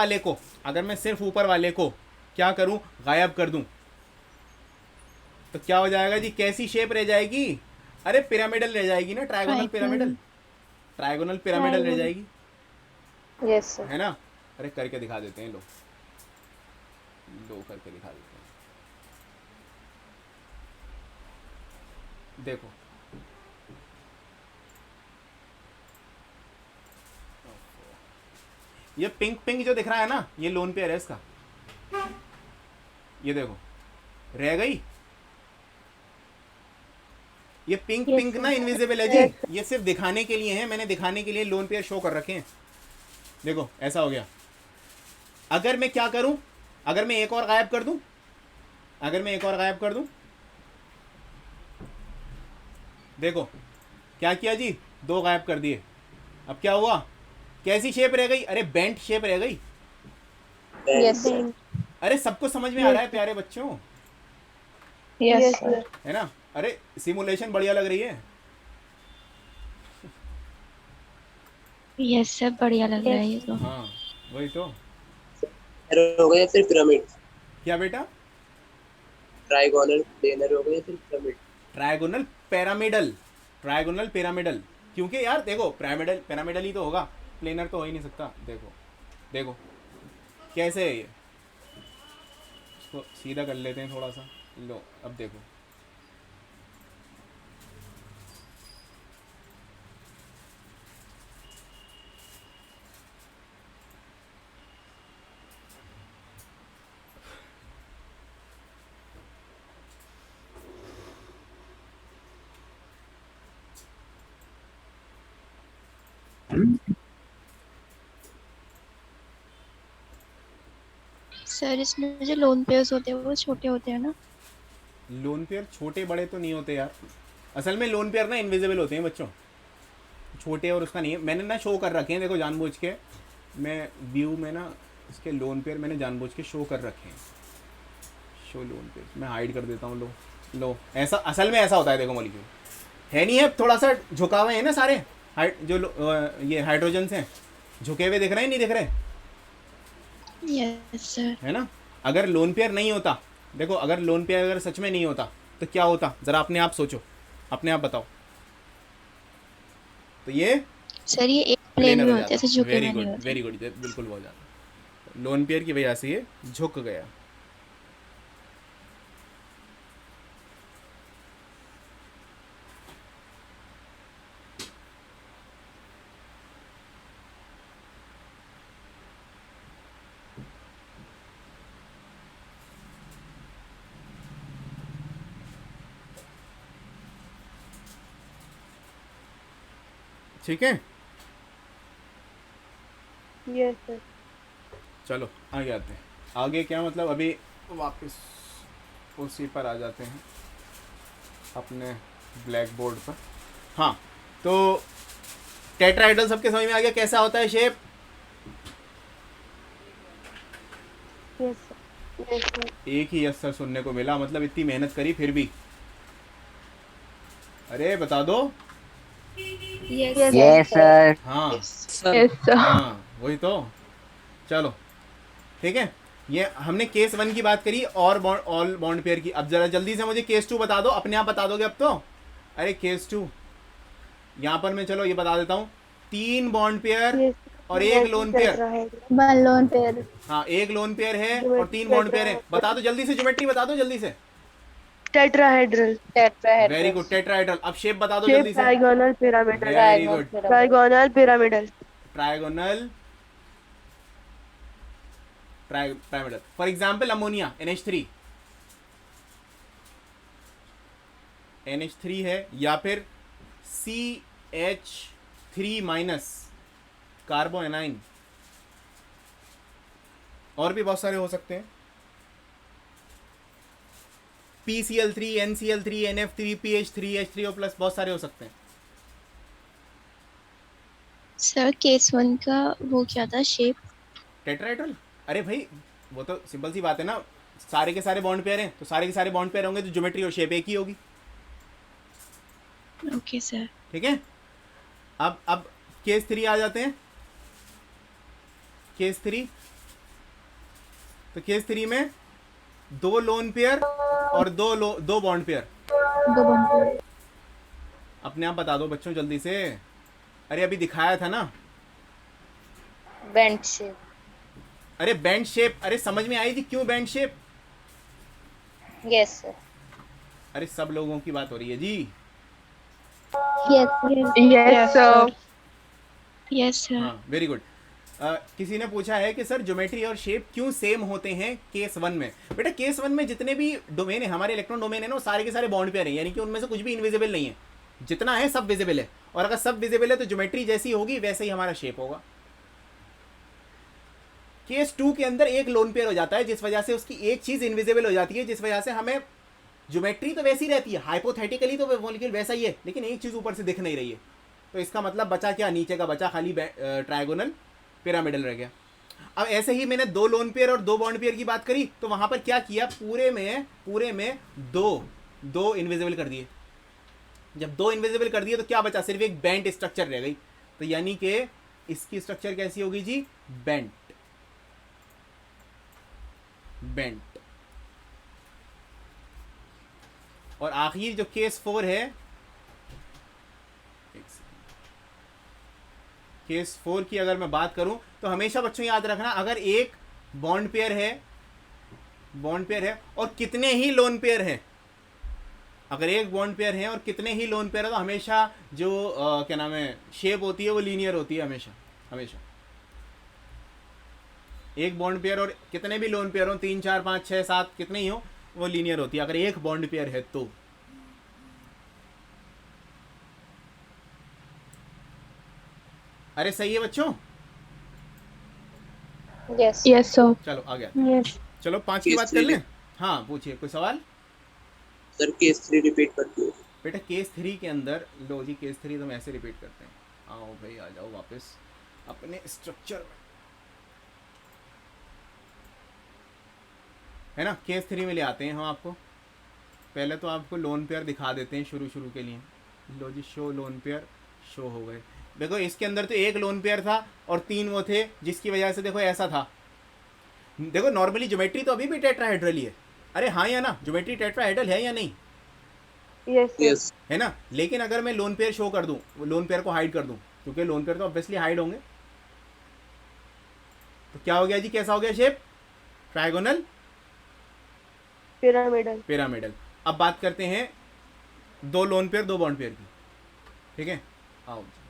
वाले को क्या करूं, गायब कर दूं, तो क्या हो जाएगा जी? कैसी शेप रह जाएगी? अरे पिरामिडल रह जाएगी ना, ट्रायगोनल पिरामिडल। ट्रायगोनल पिरामिडल रह जाएगी, यस सर। है ना? अरे करके दिखा देते हैं, लो करके दिखा देते हैं। देखो ये पिंक पिंक जो दिख रहा है ना, ये लोन पेयर है इसका। ये देखो रह गई। ये पिंक Yes, पिंक ना sir. इनविजिबल है जी, ये सिर्फ दिखाने के लिए है। मैंने दिखाने के लिए लोन पेयर शो कर रखे हैं। देखो ऐसा हो गया। अगर मैं क्या करूं, अगर मैं एक और गायब कर दूं, देखो क्या किया जी, 2 गायब कर दिए। अब क्या हुआ? कैसी शेप रह गई? अरे बेंट शेप रह गई। Yes sir. अरे सबको समझ में आ रहा है प्यारे बच्चों? Yes sir. है ना? अरे सिमुलेशन बढ़िया लग रही है। यस सर, बढ़िया लग रहा है ये तो। हाँ वही तो। हो गया फिर पिरामिड। क्या बेटा? ट्राइगोनल प्लेनर हो गया फिर पिरामिड। Trigonal pyramidal. क्योंकि यार देखो पिरामिडल ही तो होगा, प्लेनर तो हो ही नहीं सकता। देखो कैसे है ये। इसको सीधा कर लेते हैं थोड़ा सा। लो अब देखो, सर इसमें जो लोन पेयर्स होते हैं वो छोटे होते हैं ना? लोन पेयर छोटे बड़े तो नहीं होते यार, असल में लोन पेयर ना इनविजिबल होते हैं बच्चों, छोटे और उसका नहीं है। मैंने ना शो कर रखे हैं, देखो जानबूझ के मैं व्यू में ना इसके लोन पेयर मैंने जानबूझ के शो कर रखे हैं। शो लोन पेयर मैं हाइड कर देता हूँ। लो ऐसा असल में ऐसा होता है, देखो मॉलिक्यूल है नहीं है, थोड़ा सा झुका हुए हैं ना सारे, ये हाइड्रोजन हैं झुके हुए दिख रहे हैं, नहीं दिख रहे? Yes sir. है ना। अगर लोन पेयर नहीं होता, देखो अगर लोन पेयर अगर सच में नहीं होता तो क्या होता, ज़रा अपने आप सोचो, अपने आप बताओ। तो ये सर ये एक प्लेन में होते हैं, ऐसे झुके वेरी हुए नहीं गुड होते। वेरी गुड, बिल्कुल बहुत ज़्यादा। लोन पेयर की वजह से ये झुक गया। ठीक है, यस सर। चलो आगे आते हैं। आगे क्या मतलब, अभी वापस उसी पर आ जाते हैं अपने ब्लैक बोर्ड पर। हाँ, तो टेट्राहेड्रल सबके समझ में आ गया कैसा होता है shape? Yes sir. Yes sir. एक ही यस सर सुनने को मिला, मतलब इतनी मेहनत करी फिर भी। अरे बता दो। Yes sir. हाँ यस सर। हाँ वही तो। चलो ठीक है, ये हमने केस 1 की बात करी और ऑल बॉन्ड पेयर की। अब जरा जल्दी से मुझे केस 2 बता दो, अपने आप बता दोगे अब तो। अरे केस 2 यहाँ पर मैं चलो ये बता देता हूँ, 3 बॉन्ड पेयर और एक lone pair. One lone pair. हाँ एक लोन पेयर है और 3 बॉन्ड पेयर है। बता दो जल्दी से, ज्योमेट्री बता दो जल्दी से। टेट्राहेड्रल। Very good, tetrahedral. अब शेप बता दो शेप जल्दी से। Trigonal pyramidal. Very good, trigonal pyramidal. Trigonal pyramidal. For example ammonia NH3 है, या फिर CH3 माइनस कार्बो एनाइन, और भी बहुत सारे हो सकते हैं। PCl3 NCl3 NF3 PH3 H3O plus, बहुत सारे हो सकते हैं। सर केस 1 का वो क्या था शेप? टेट्राहेड्रल, अरे भाई वो तो सिंपल सी बात है ना, सारे के सारे बॉन्ड पेयर हैं तो सारे के सारे बॉन्ड पेयर होंगे तो ज्योमेट्री और शेप एक ही होगी। Okay sir. ठीक है, अब केस 3 आ जाते हैं। केस 3, तो केस 3 में 2 लोन पेयर और 2 बॉन्ड पेयर। दो बॉन्ड पेयर। अपने आप बता दो बच्चों जल्दी से। अरे अभी दिखाया था ना। Bend shape. अरे बैंड शेप, अरे समझ में आई थी क्यों बैंड शेप? Yes sir. अरे सब लोगों की बात हो रही है जी। Yes yes sir. Yes sir. हाँ वेरी गुड। किसी ने पूछा है कि सर ज्योमेट्री और शेप क्यों सेम होते हैं केस 1 में? बेटा केस 1 में जितने भी डोमेन है, हमारे इलेक्ट्रॉन डोमेन है ना, वो सारे के सारे बॉन्ड पेयर हैं, यानी कि उनमें से कुछ भी इनविजिबल नहीं है। जितना है सब विजिबल है, और अगर सब विजिबल है तो ज्योमेट्री जैसी होगी वैसे ही हमारा शेप होगा। केस 2 के अंदर एक लोन पेयर हो जाता है, जिस वजह से उसकी एक चीज इनविजिबल हो जाती है, जिस वजह से हमें ज्योमेट्री तो वैसी रहती है, हाइपोथेटिकली तो मॉलिक्यूल वैसा ही है, लेकिन एक चीज ऊपर से दिख नहीं रही है। तो इसका मतलब बचा क्या? नीचे का बचा खाली ट्रायगोनल पिरामिडल रह गया। अब ऐसे ही मैंने 2 लोन पेयर और 2 बॉन्ड पेयर की बात करी, तो वहां पर क्या किया, पूरे में दो इनविजिबल कर दिए। जब 2 इनविजिबल कर दिए तो क्या बचा? सिर्फ एक बेंट स्ट्रक्चर रह गई। तो यानी कि इसकी स्ट्रक्चर कैसी होगी जी? बेंट। और आखिर जो केस 4 है, केस 4 की अगर मैं बात करूं तो हमेशा बच्चों याद रखना, अगर एक बॉन्ड पेयर है और कितने ही लोन पेयर हैं, अगर एक बॉन्ड पेयर है और कितने ही लोन पेयर है, तो हमेशा जो क्या नाम है शेप होती है वो लीनियर होती है। हमेशा एक बॉन्ड पेयर और कितने भी लोन पेयर हो, 3 4 5 6 7 कितने ही हो, वो लीनियर होती है अगर एक बॉन्ड पेयर है तो। अरे सही है बच्चों? यस। Yes sir. चलो आ गया। यस। चलो 5 की केस बात कर 3 लें। हाँ पूछिए कोई सवाल। सर केस 3 रिपीट कर दो। बेटा केस 3 के अंदर, लो जी केस 3 तो हम ऐसे रिपीट करते हैं। आओ भाई आ जाओ वापस अपने स्ट्रक्चर में, है ना। केस 3 में ले आते हैं हम आपको। पहले तो आपको लोन पेयर दिखा देते हैं शुरू के लिए। लो जी शो लोन पेयर, शो हो गए। देखो इसके अंदर तो एक लोन पेयर था और 3 वो थे, जिसकी वजह से देखो ऐसा था। देखो नॉर्मली ज्योमेट्री तो अभी भी टेट्राहेड्रल ही है। अरे हाँ या ना, ज्योमेट्री टेट्राहेड्रल है या नहीं, यस यस है ना। लेकिन अगर मैं लोन पेयर शो कर दूं, लोन पेयर को हाइड कर दूं, क्योंकि लोन पेयर तो ऑब्वियसली हाइड होंगे, तो क्या हो गया जी, कैसा हो गया शेप, ट्रायगोनल पिरामिडल। पिरामिडल। अब बात करते हैं 2 लोन पेयर 2 बॉन्ड पेयर की, ठीक है। आओ जी।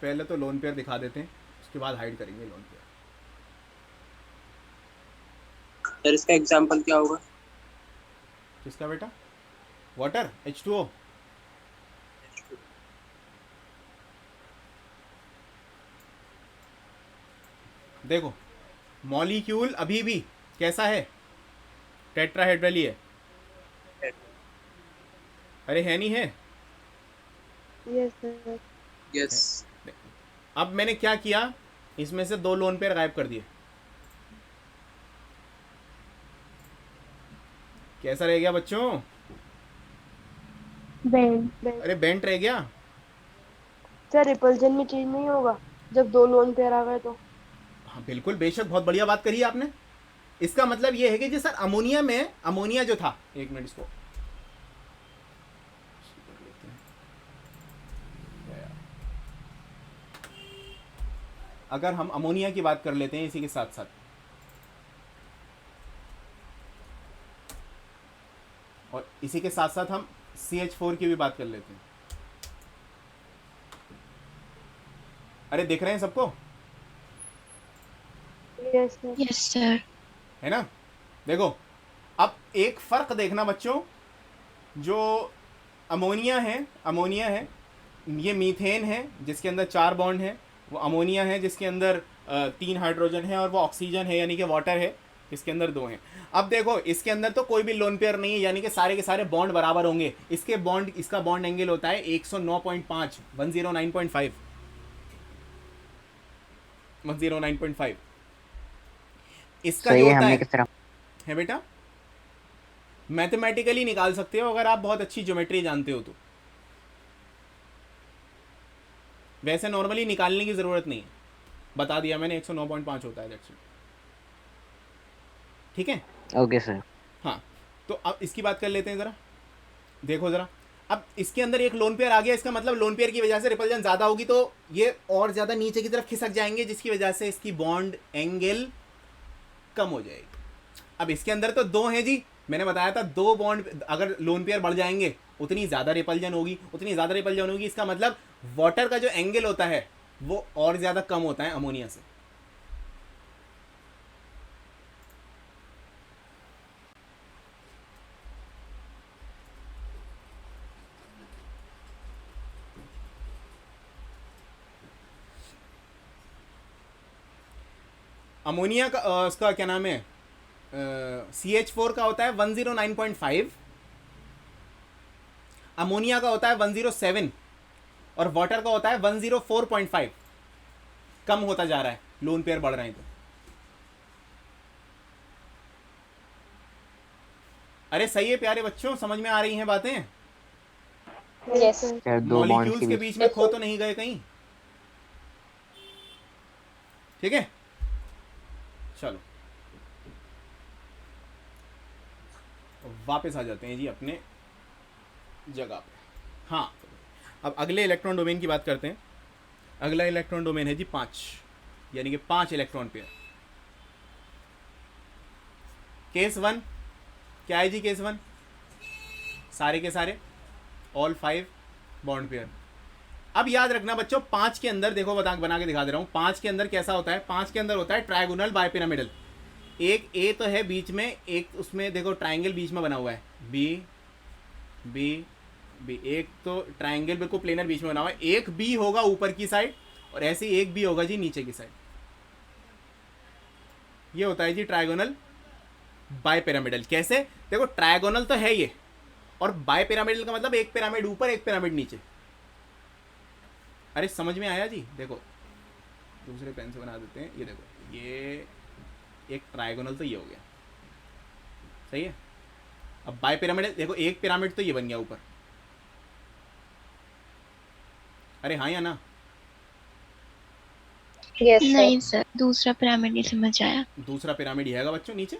पहले तो लोन पेयर दिखा देते हैं, उसके बाद हाइड करेंगे लोन पेयर। सर इसका एग्जांपल क्या होगा? किसका बेटा, वाटर H2O। देखो मॉलिक्यूल अभी भी कैसा है, टेट्राहेड्रल ही है। अरे है नहीं है। Yes sir. यस अब मैंने क्या किया, इसमें से 2 लोन पेयर गायब कर दिए। कैसा रह गया बच्चों, बैंड। अरे बेंट रह गया। सर रिपल्जन में चेंज नहीं होगा जब 2 लोन पेयर आ गए तो? हाँ बिल्कुल बेशक, बहुत बढ़िया बात करी आपने। इसका मतलब ये है कि जी सर अमोनिया में, अमोनिया जो था, एक मिनट इसको अगर हम अमोनिया की बात कर लेते हैं इसी के साथ साथ, और इसी के साथ साथ हम CH4 की भी बात कर लेते हैं। अरे दिख रहे हैं सबको, यस सर। Yes sir. है ना। देखो अब एक फर्क देखना बच्चों, जो अमोनिया है, ये मीथेन है जिसके अंदर 4 बॉन्ड है, वो अमोनिया है जिसके अंदर 3 हाइड्रोजन है, और वो ऑक्सीजन है यानी कि वाटर है इसके अंदर 2 हैं। अब देखो इसके अंदर तो कोई भी लोन पेयर नहीं है, यानी कि सारे के सारे बॉन्ड बराबर होंगे। इसके बॉन्ड, इसका बॉन्ड एंगल होता है 109.5, 109.5, 109.5। इसका जो होता है बेटा, मैथमेटिकली निकाल सकते हो अगर आप बहुत अच्छी ज्योमेट्री जानते हो तो। वैसे नॉर्मली निकालने की जरूरत नहीं है, बता दिया मैंने 109.5 होता है, दैट्स इट। ठीक है, ओके सर। हाँ तो अब इसकी बात कर लेते हैं ज़रा। देखो ज़रा, अब इसके अंदर एक लोन पेयर आ गया, इसका मतलब लोन पेयर की वजह से रिपल्जन ज़्यादा होगी तो ये और ज़्यादा नीचे की तरफ खिसक जाएंगे, जिसकी वजह से इसकी बॉन्ड एंगल कम हो जाएगी। अब इसके अंदर तो 2 हैं जी, मैंने बताया था 2 बॉन्ड अगर लोन पेयर बढ़ जाएंगे उतनी ज़्यादा रिपल्जन होगी, उतनी ज़्यादा रिपल्जन होगी। इसका मतलब वाटर का जो एंगल होता है वो और ज़्यादा कम होता है अमोनिया से। अमोनिया का उसका क्या नाम है, CH4 का होता है 109.5, अमोनिया का होता है 107, और वाटर का होता है 104.5। कम होता जा रहा है, लोन पेयर बढ़ रहे हैं तो। अरे सही है प्यारे बच्चों, समझ में आ रही हैं बातें, यस सर 2 बॉन्ड्स मॉलिक्यूल्स के के बीच बीच में खो तो नहीं गए कहीं। ठीक है, चलो वापस आ जाते हैं जी अपने जगह पे। हाँ अब अगले इलेक्ट्रॉन डोमेन की बात करते हैं। अगला इलेक्ट्रॉन डोमेन है जी 5, यानी कि 5 इलेक्ट्रॉन पेयर। केस 1 क्या है जी, केस 1 सारे के सारे ऑल 5 बॉन्ड पेयर। अब याद रखना बच्चों, 5 के अंदर देखो बना के दिखा दे रहा हूँ। 5 के अंदर कैसा होता है, 5 के अंदर होता है ट्रायगोनल बायपिरामिडल। एक ए तो है बीच में, एक उसमें देखो ट्रायंगल बीच में बना हुआ है, बी बी बी, एक तो ट्रायंगल बिल्कुल प्लेनर बीच में बना हुआ है, एक बी होगा ऊपर की साइड और ऐसे ही एक बी होगा जी नीचे की साइड। ये होता है जी ट्रायगोनल बाय पिरामिडल। कैसे? देखो ट्रायगोनल तो है ये, और बाय पिरामिडल का मतलब एक पिरामिड ऊपर एक पिरामिड नीचे। अरे समझ में आया जी? देखो दूसरे पेन से बना देते हैं। ये देखो, ये एक ट्रायगोनल तो ये हो गया, सही है। अब बाय पिरामिड देखो, एक पिरामिड तो ये बन गया ऊपर। अरे हाँ या ना? Yes sir. नहीं सर, दूसरा पिरामिड नहीं समझ आया। दूसरा पिरामिड ये हैगा बच्चों नीचे।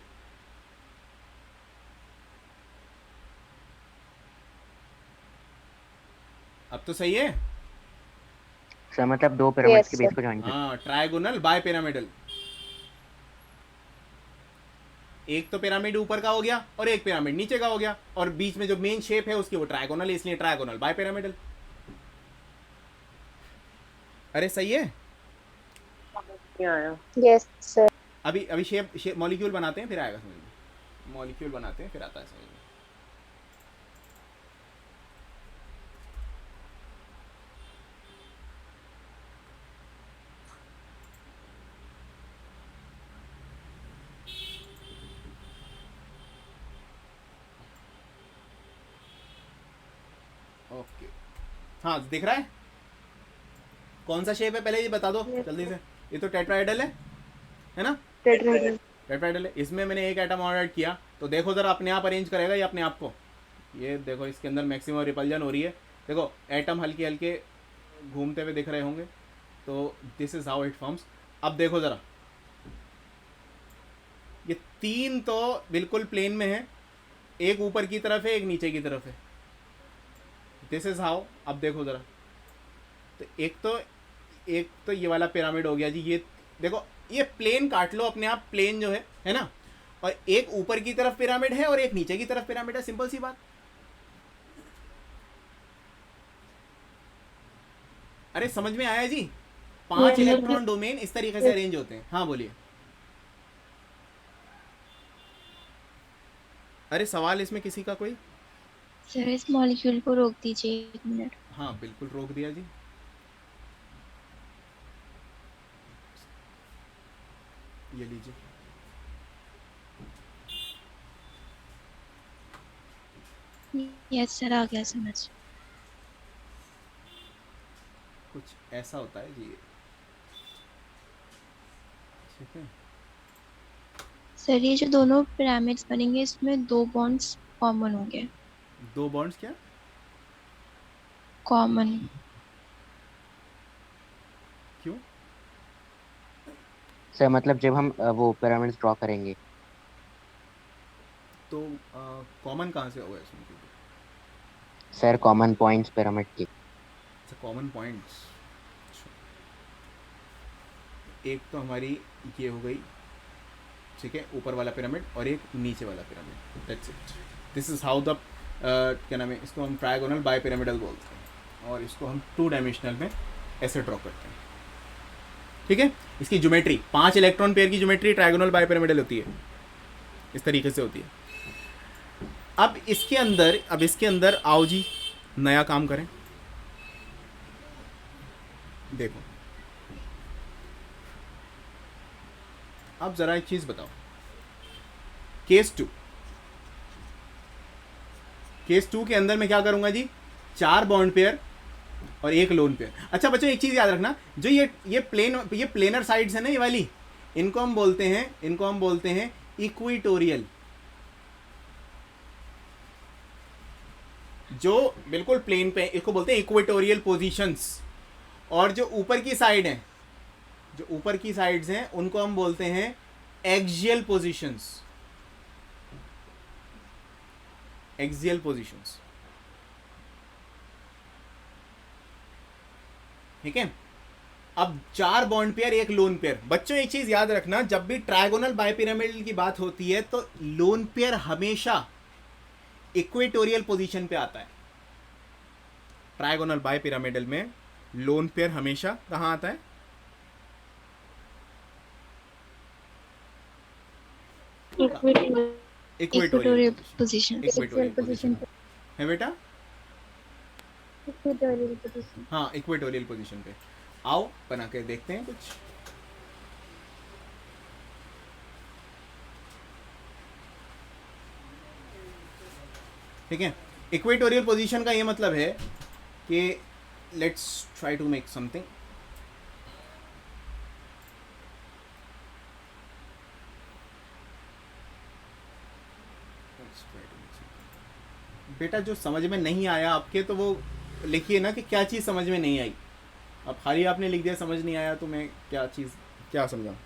अब तो सही है। सर मतलब दो पिरामिड्स Yes, के बेस sir. को ज्वाइन कर। हाँ, ट्रायगोनल बाय पिरामिडल। एक तो पिरामिड ऊपर का हो गया और एक पिरामिड नीचे का हो गया, और बीच में जो मेन शेप है उसकी वो ट्रायगोनल है, इसलिए ट्रायगोनल बाय पिरामिडल। अरे सही है। नहीं आया। Yes sir. अभी शेप मॉलिक्यूल बनाते हैं फिर आएगा समझ में। मॉलिक्यूल बनाते हैं फिर आता है समझ में। ओके, हाँ दिख रहा है कौन सा शेप है? पहले ये बता दो जल्दी से। ये तो टेट्राहेड्रल है ना? टेट्राहेड्रल है। इसमें मैंने एक एटम और ऐड किया, तो देखो जरा अपने आप अरेंज करेगा ये अपने आप को। ये देखो इसके अंदर मैक्सिमम रिपल्जन हो रही है। देखो एटम हल्के हल्के घूमते हुए दिख रहे होंगे, तो this is how it forms. अब देखो जरा, ये तीन तो बिल्कुल प्लेन में है, एक ऊपर की तरफ है एक नीचे की तरफ है। This is how. अब देखो जरा, तो एक तो ये वाला पिरामिड हो गया जी। ये देखो, ये प्लेन काट लो अपने आप, प्लेन जो है ना, और एक ऊपर की तरफ पिरामिड है और एक नीचे की तरफ पिरामिड है। सिंपल सी बात। अरे समझ में आया जी? 5 इलेक्ट्रॉन डोमेन इस तरीके से अरेंज होते हैं। हाँ बोलिए। अरे सवाल इसमें किसी का कोई? सर इस मॉलिक्यूल को रोक दीजिए 1 मिनट। हाँ बिल्कुल रोक दिया जी। ये लीजिए। यस सर, आ गया समझ। कुछ ऐसा होता है जी, ठीक है। सर ये जो दोनों पिरामिड्स बनेंगे इसमें 2 बॉन्ड्स कॉमन होंगे। 2 बॉन्ड्स क्या? कॉमन। क्यों? सर मतलब जब हम वो पिरामिड्स ड्रॉ करेंगे तो कॉमन कहाँ से होगा इसमें? सर, कॉमन पॉइंट्स पिरामिड के। अच्छा, कॉमन पॉइंट्स। एक तो हमारी ये हो गई, ठीक है, ऊपर वाला पिरामिड, और एक नीचे वाला pyramid. That's it. This is how the क्या नाम है, इसको हम ट्रायगोनल बाय पिरामिडल बोलते हैं, और इसको हम 2 डायमेंशनल में ऐसे ड्रॉ करते हैं। ठीक है। इसकी ज्योमेट्री 5 इलेक्ट्रॉन पेयर की ज्योमेट्री ट्रायगोनल बाय पिरामिडल होती है, इस तरीके से होती है। अब इसके अंदर आओ जी, नया काम करें। देखो अब जरा एक चीज बताओ। केस 2 के अंदर मैं क्या करूंगा जी? 4 बॉन्ड पेयर और 1 लोन पेयर। अच्छा बच्चों एक चीज याद रखना, जो ये प्लेनर साइड्स है ना, ये वाली, इनको हम बोलते हैं इक्वेटोरियल। जो बिल्कुल प्लेन पे, इसको बोलते हैं इक्वेटोरियल पोजीशंस। और जो ऊपर की साइड हैं, जो ऊपर की साइड्स हैं, उनको हम बोलते हैं एक्सियल पोजीशंस। एक्सियल पोजीशंस, ठीक है। अब 4 बॉन्ड पेयर 1 लोन पेयर। बच्चों एक चीज याद रखना, जब भी ट्रायगोनल बायपिरामिडल की बात होती है तो लोन पेयर हमेशा इक्वेटोरियल पोजीशन पे आता है। ट्रायगोनल बायपिरामिडल में लोन पेयर हमेशा कहां आता है? Equatorial position. इक्वेटोरियल पोजीशन है बेटा। Equatorial position. हाँ इक्वेटोरियल पोजीशन पे आओ, बना के देखते हैं कुछ। ठीक है, इक्वेटोरियल पोजीशन का ये मतलब है कि let's try to make something. बेटा जो समझ में नहीं आया आपके, तो वो लिखिए ना कि क्या चीज़ समझ में नहीं आई। अब खाली आपने लिख दिया समझ नहीं आया, तो मैं क्या चीज़ क्या समझाऊँ?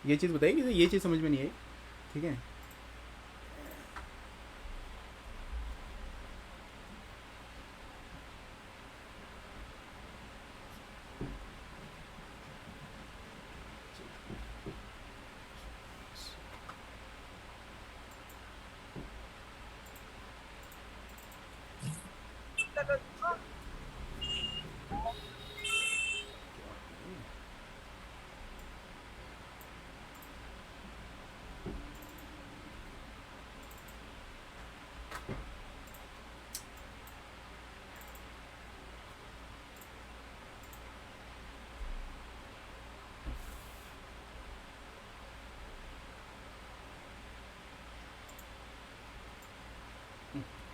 ये चीज़ बताइए कि ये चीज़ समझ में नहीं आई। ठीक है,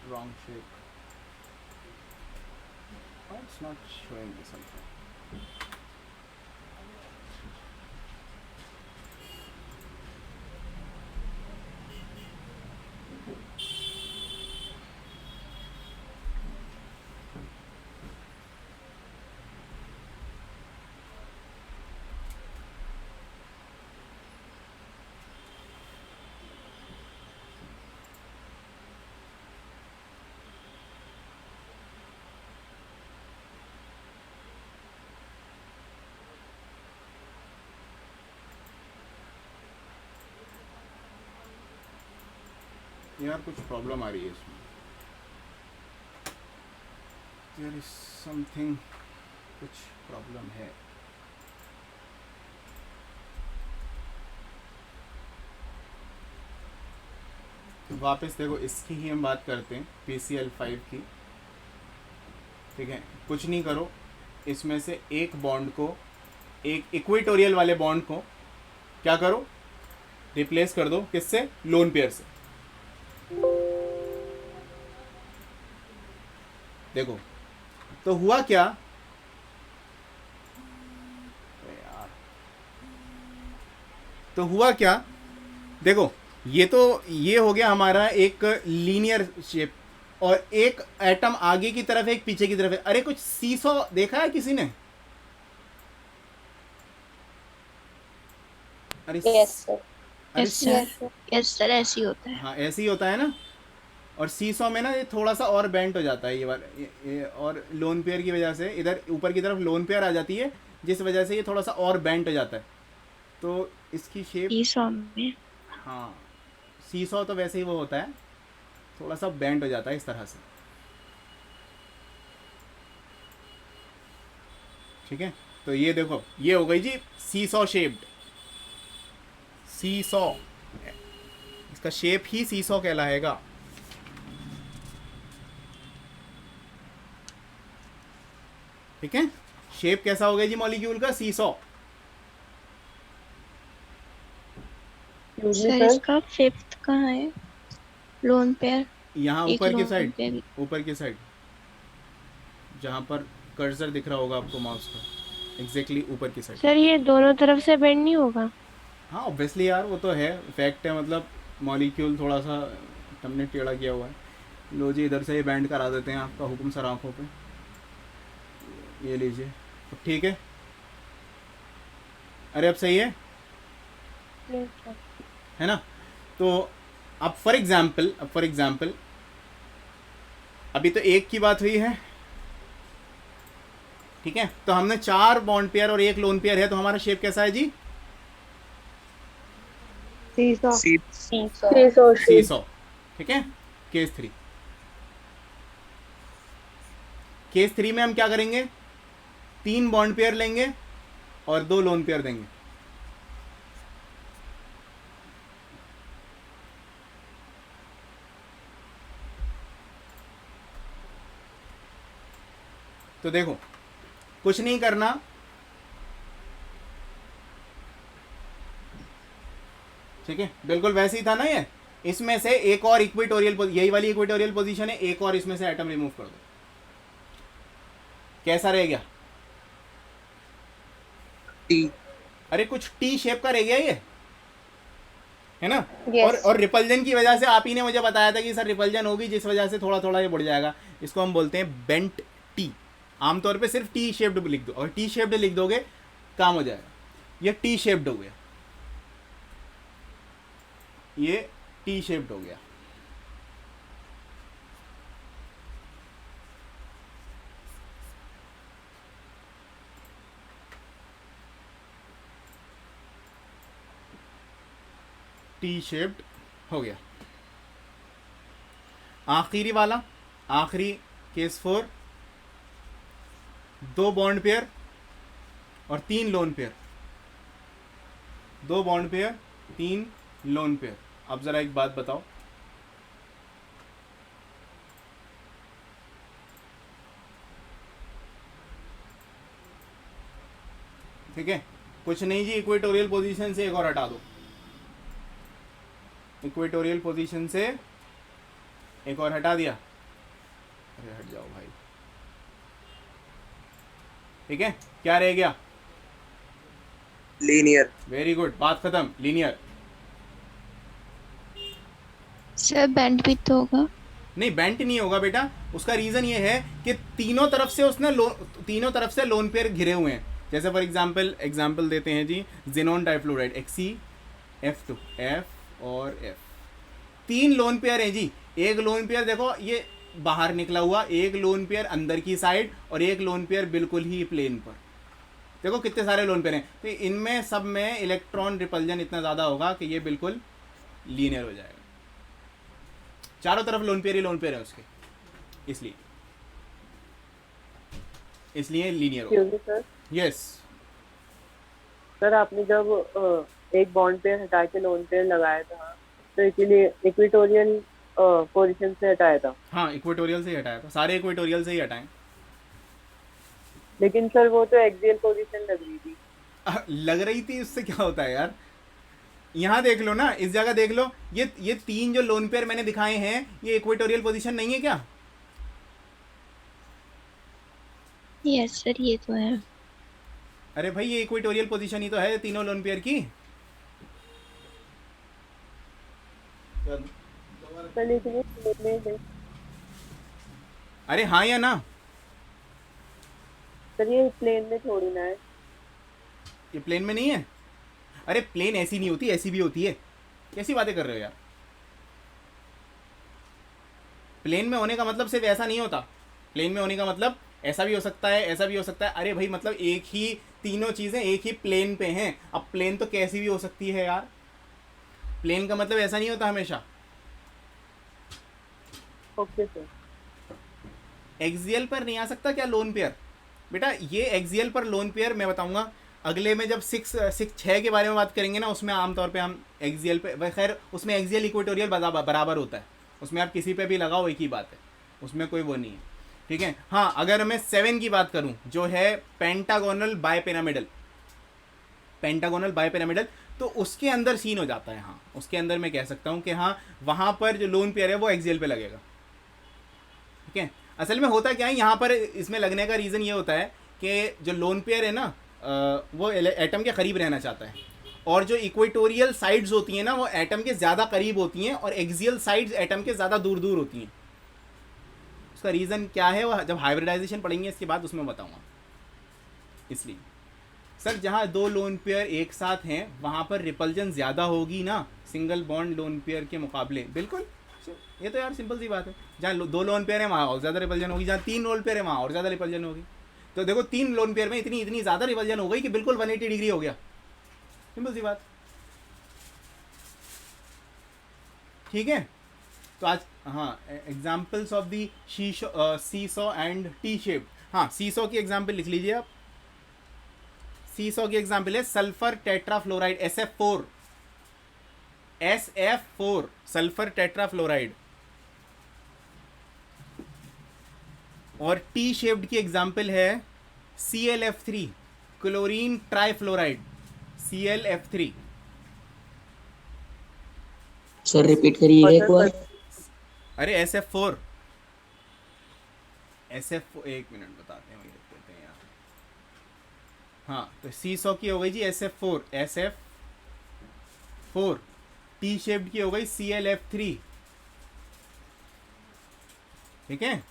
wrong shape. Why it's not showing this something? यार कुछ प्रॉब्लम आ रही है इसमें। देयर इज समथिंग, कुछ प्रॉब्लम है। वापस देखो, इसकी ही हम बात करते हैं, PCl5 की। ठीक है, कुछ नहीं करो, इसमें से एक बॉन्ड को, एक इक्वेटोरियल वाले बॉन्ड को क्या करो, रिप्लेस कर दो। किससे? लोन पेयर से। देखो तो हुआ क्या, यार तो हुआ क्या, देखो ये तो ये हो गया हमारा एक लीनियर शेप, और एक एटम आगे की तरफ है, एक पीछे की तरफ है। अरे कुछ सीसॉ देखा है किसी ने? अरे यस सर। अरे यस सर, यस सर, ऐसे ही होता है। हाँ ऐसे ही होता है ना। और सीसॉ में ना ये थोड़ा सा और बेंट हो जाता है ये वाला, ये और लोन पेयर की वजह से इधर ऊपर की तरफ लोन पेयर आ जाती है, जिस वजह से ये थोड़ा सा और बेंट हो जाता है। तो इसकी शेप, सीसॉ में हाँ सीसॉ तो वैसे ही वो होता है, थोड़ा सा बेंट हो जाता है इस तरह से। ठीक है, तो ये देखो ये हो गई जी सीसॉ शेप्ड। सीसॉ, इसका शेप ही सीसॉ कहलाएगा। ठीक है, शेप कैसा हो गया जी मॉलिक्यूल का? सीसॉ। सर इसका फिफ्थ कहाँ है? लोन पेयर, यहाँ एक ऊपर की लोन साइड, पेयर। ऊपर की साइड जहाँ पर कर्सर दिख रहा होगा आपको माउस का, एग्जैक्टली ऊपर की साइड। सर ये दोनों तरफ से बेंड नहीं होगा? हाँ ऑब्वियसली यार, वो तो है, फैक्ट है, मतलब मॉलिक्यूल थोड़ा सा हमने टेढ़ा किया हुआ है। लो जी इधर से ये बैंड करा देते हैं आपका हुक्म सर आँखों पे, ये लीजिए। अब ठीक है, अरे अब सही है ना? तो अब फॉर एग्जाम्पल अभी तो एक की बात हुई है, ठीक है? तो हमने 4 बॉन्ड पेयर और एक लोन पेयर है, तो हमारा शेप कैसा है जी? सीसॉ। ठीक है, केस 3 में हम क्या करेंगे? 3 बॉन्ड पेयर लेंगे और 2 लोन पेयर देंगे। तो देखो कुछ नहीं करना, ठीक है, बिल्कुल वैसे ही था ना ये। इसमें से एक और इक्वेटोरियल, यही वाली इक्वेटोरियल पोजीशन है, एक और इसमें से एटम रिमूव कर दो, कैसा रह गया? टी। अरे कुछ टी शेप का रह गया ये, है ना? Yes. और रिपल्जन की वजह से आप ही ने मुझे बताया था कि सर रिपल्जन होगी, जिस वजह से थोड़ा थोड़ा ये बढ़ जाएगा। इसको हम बोलते हैं बेंट टी। आमतौर पे सिर्फ टी शेप्ड लिख दो, और टी शेप्ड लिख दोगे काम हो जाएगा। ये टी शेप्ड हो गया, ये टी शेप्ड हो गया। टी शेप्ड हो गया। आखिरी वाला, आखिरी केस 4, 2 बॉन्ड पेयर और 3 lone pair, 2 bond pair 3 lone pair. अब जरा एक बात बताओ, ठीक है, कुछ नहीं जी, इक्वेटोरियल पोजीशन से एक और हटा दो, इक्वेटोरियल पोजीशन से एक और हटा दिया। अरे हट जाओ भाई, ठीक है, क्या रह गया? लीनियर। वेरी गुड, बात खत्म, लीनियर। सर बेंट भी तो होगा। नहीं, बेंट नहीं होगा बेटा, उसका रीजन ये है कि तीनों तरफ से उसने तीनों तरफ से लोन पेयर घिरे हुए हैं। जैसे फॉर एग्जांपल देते हैं जी, जिनोन डाइफ्लोराइड XeF2, F और F, 3 लोन पेयर हैं जी। एक लोन पेयर देखो ये बाहर निकला हुआ, एक लोन पेयर अंदर की साइड, और एक लोन पेयर बिल्कुल ही प्लेन पर। देखो कितने सारे लोन पेयर हैं, तो इनमें सब में इलेक्ट्रॉन रिपल्जन इतना ज़्यादा होगा कि ये बिल्कुल लीनियर हो जाएगा। चारों तरफ लोन पेयर ही लोन पेयर है उसके, इसलिए लीनियर होगा। सर यस सर, आपने जब एक बॉन्ड पेयर हटा के लोन पेयर लगाया था, तो इसीलिए इक्वेटोरियल पोजीशन से हटाया था। हाँ, इक्वेटोरियल से ही हटाया था, सारे इक्वेटोरियल से ही हटाएं। लेकिन सर वो तो एक्सियल पोजीशन लग रही थी। लग रही थी, उससे क्या होता है यार? यहाँ देख लो ना, इस जगह देख लो, ये 3 जो लोन पेयर मैंने दिखाए हैं, ये इक्वेटोरियल पोजीशन नहीं है क्या? यस सर, ये तो है। अरे भाई, ये इक्वेटोरियल पोजीशन ही तो है तीनों लोन पेयर की। सर लेकिन ये प्लेन में है। अरे हाँ या ना? सर ये प्लेन में थोड़ी ना है। ये प्लेन में नहीं है? अरे प्लेन ऐसी नहीं होती, ऐसी भी होती है। कैसी बातें कर रहे हो यार? प्लेन में होने का मतलब सिर्फ ऐसा नहीं होता, प्लेन में होने का मतलब ऐसा भी हो सकता है, ऐसा भी हो सकता है। अरे भाई, मतलब एक ही, तीनों चीज़ें एक ही प्लेन पे हैं। अब प्लेन तो कैसी भी हो सकती है यार, प्लेन का मतलब ऐसा नहीं होता हमेशा। Okay sir. एक्सियल पर नहीं आ सकता क्या लोन पेयर? बेटा ये एक्सियल पर लोन पेयर मैं बताऊंगा अगले में, जब 6 के बारे में बात करेंगे ना, उसमें आमतौर पे हम एक्सियल पे, खैर उसमें एक्सियल इक्वेटोरियल बराबर होता है, उसमें आप किसी पे भी लगाओ एक ही बात है, उसमें कोई वो नहीं है, ठीक है। हाँ, अगर मैं 7 की बात करूं, जो है पेंटागोनल बायपिरामिडल, तो उसके अंदर सीन हो जाता है। हाँ, उसके अंदर मैं कह सकता हूँ कि हाँ, वहाँ पर जो लोन पेयर है वो एक्सियल पे लगेगा, ठीक है। असल में होता क्या है यहाँ पर, इसमें लगने का रीज़न ये होता है कि जो लोन पेयर है ना, वो एटम के करीब रहना चाहता है, और जो इक्वेटोरियल साइड्स होती हैं ना, वो एटम के ज़्यादा करीब होती हैं, और एक्सियल साइड्स एटम के ज़्यादा दूर दूर होती हैं। उसका रीज़न क्या है वो जब हाइब्रिडाइजेशन पढ़ेंगे इसके बाद उसमें बताऊँगा। इसलिए सर, जहाँ 2 लोन पेयर एक साथ हैं वहाँ पर रिपल्जन ज़्यादा होगी ना सिंगल बॉन्ड लोन पेयर के मुकाबले। बिल्कुल, ये तो यार सिंपल सी बात है। जहाँ 2 लोन पेयर है वहाँ और ज़्यादा रिपल्जन होगी, जहाँ 3 लोन पेयर है वहाँ और ज़्यादा रिपल्जन होगी। तो देखो 3 लोन पेयर में इतनी ज़्यादा रिपल्जन हो गई कि बिल्कुल 180 डिग्री हो गया। सिंपल सी बात, ठीक है। तो आज हाँ, examples of the seesaw and T shape. हाँ, सीसॉ की एग्जाम्पल लिख लीजिए आप। सीसॉ की एग्जाम्पल है sulphur tetrafluoride, SF4, sulphur tetrafluoride. और टी शेप्ड की एग्जाम्पल है ClF3, chlorine trifluoride, ClF3। Sir repeat करिएगा एक बार। अरे SF4, एक मिनट बताते हैं, वही लिख देते हैं यहाँ। हाँ, तो C100 की हो गई जी SF4, टी शेप्ड की हो गई ClF3, ठीक है।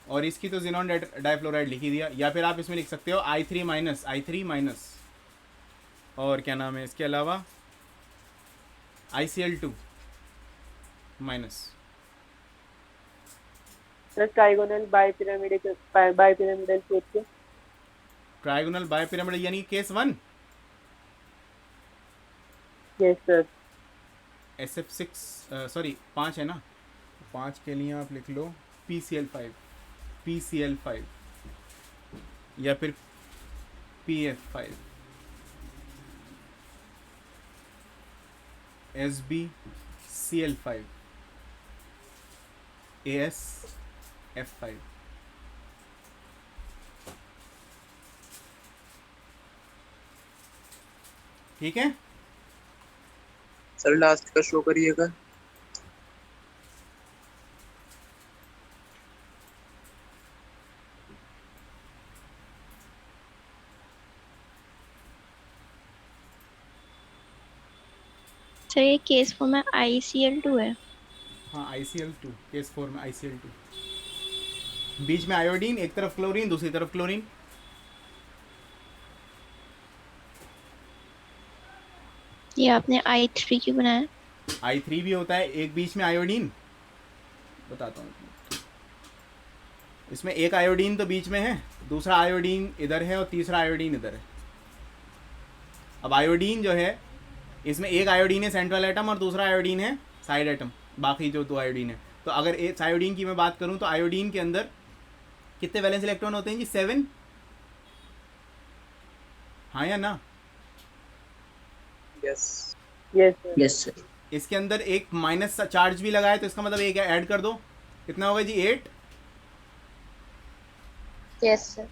और इसकी तो जिनॉन डाइफ्लोराइड लिख ही दिया, या फिर आप इसमें लिख सकते हो I3 माइनस, और क्या नाम है इसके अलावा ICl2 minus. Sir trigonal bipyramidal shape के। ट्राइगोनल बाइपिरामिडल यानी case 1। Yes sir. SF6 sorry 5 है ना, 5 के लिए आप लिख लो PCl5 या फिर PF5, SbCl5, AsF5। ठीक है। सर लास्ट का शो करिएगा। सर ये केस 4 में ICl2 है। हाँ ICl2, केस 4 में ICl2, बीच में आयोडीन, एक तरफ क्लोरीन दूसरी तरफ क्लोरीन। ये आपने I3 क्यों बनाया? I3 भी होता है, एक बीच में आयोडीन, बताता हूँ इसमें एक आयोडीन तो बीच में है, दूसरा आयोडीन इधर है और तीसरा आयोडीन इधर है। अब आयोडीन जो है, इसमें एक आयोडीन है सेंट्रल एटम और दूसरा आयोडीन है साइड एटम, बाकी जो 2 आयोडीन है। तो अगर एक आयोडीन की मैं बात करूं तो आयोडीन के अंदर कितने वैलेंस इलेक्ट्रॉन होते हैं जी? 7, हाँ या ना? Yes yes yes sir. इसके अंदर एक माइनस चार्ज भी लगाए तो इसका मतलब एक ऐड कर दो, कितना होगा जी? 8। Yes sir.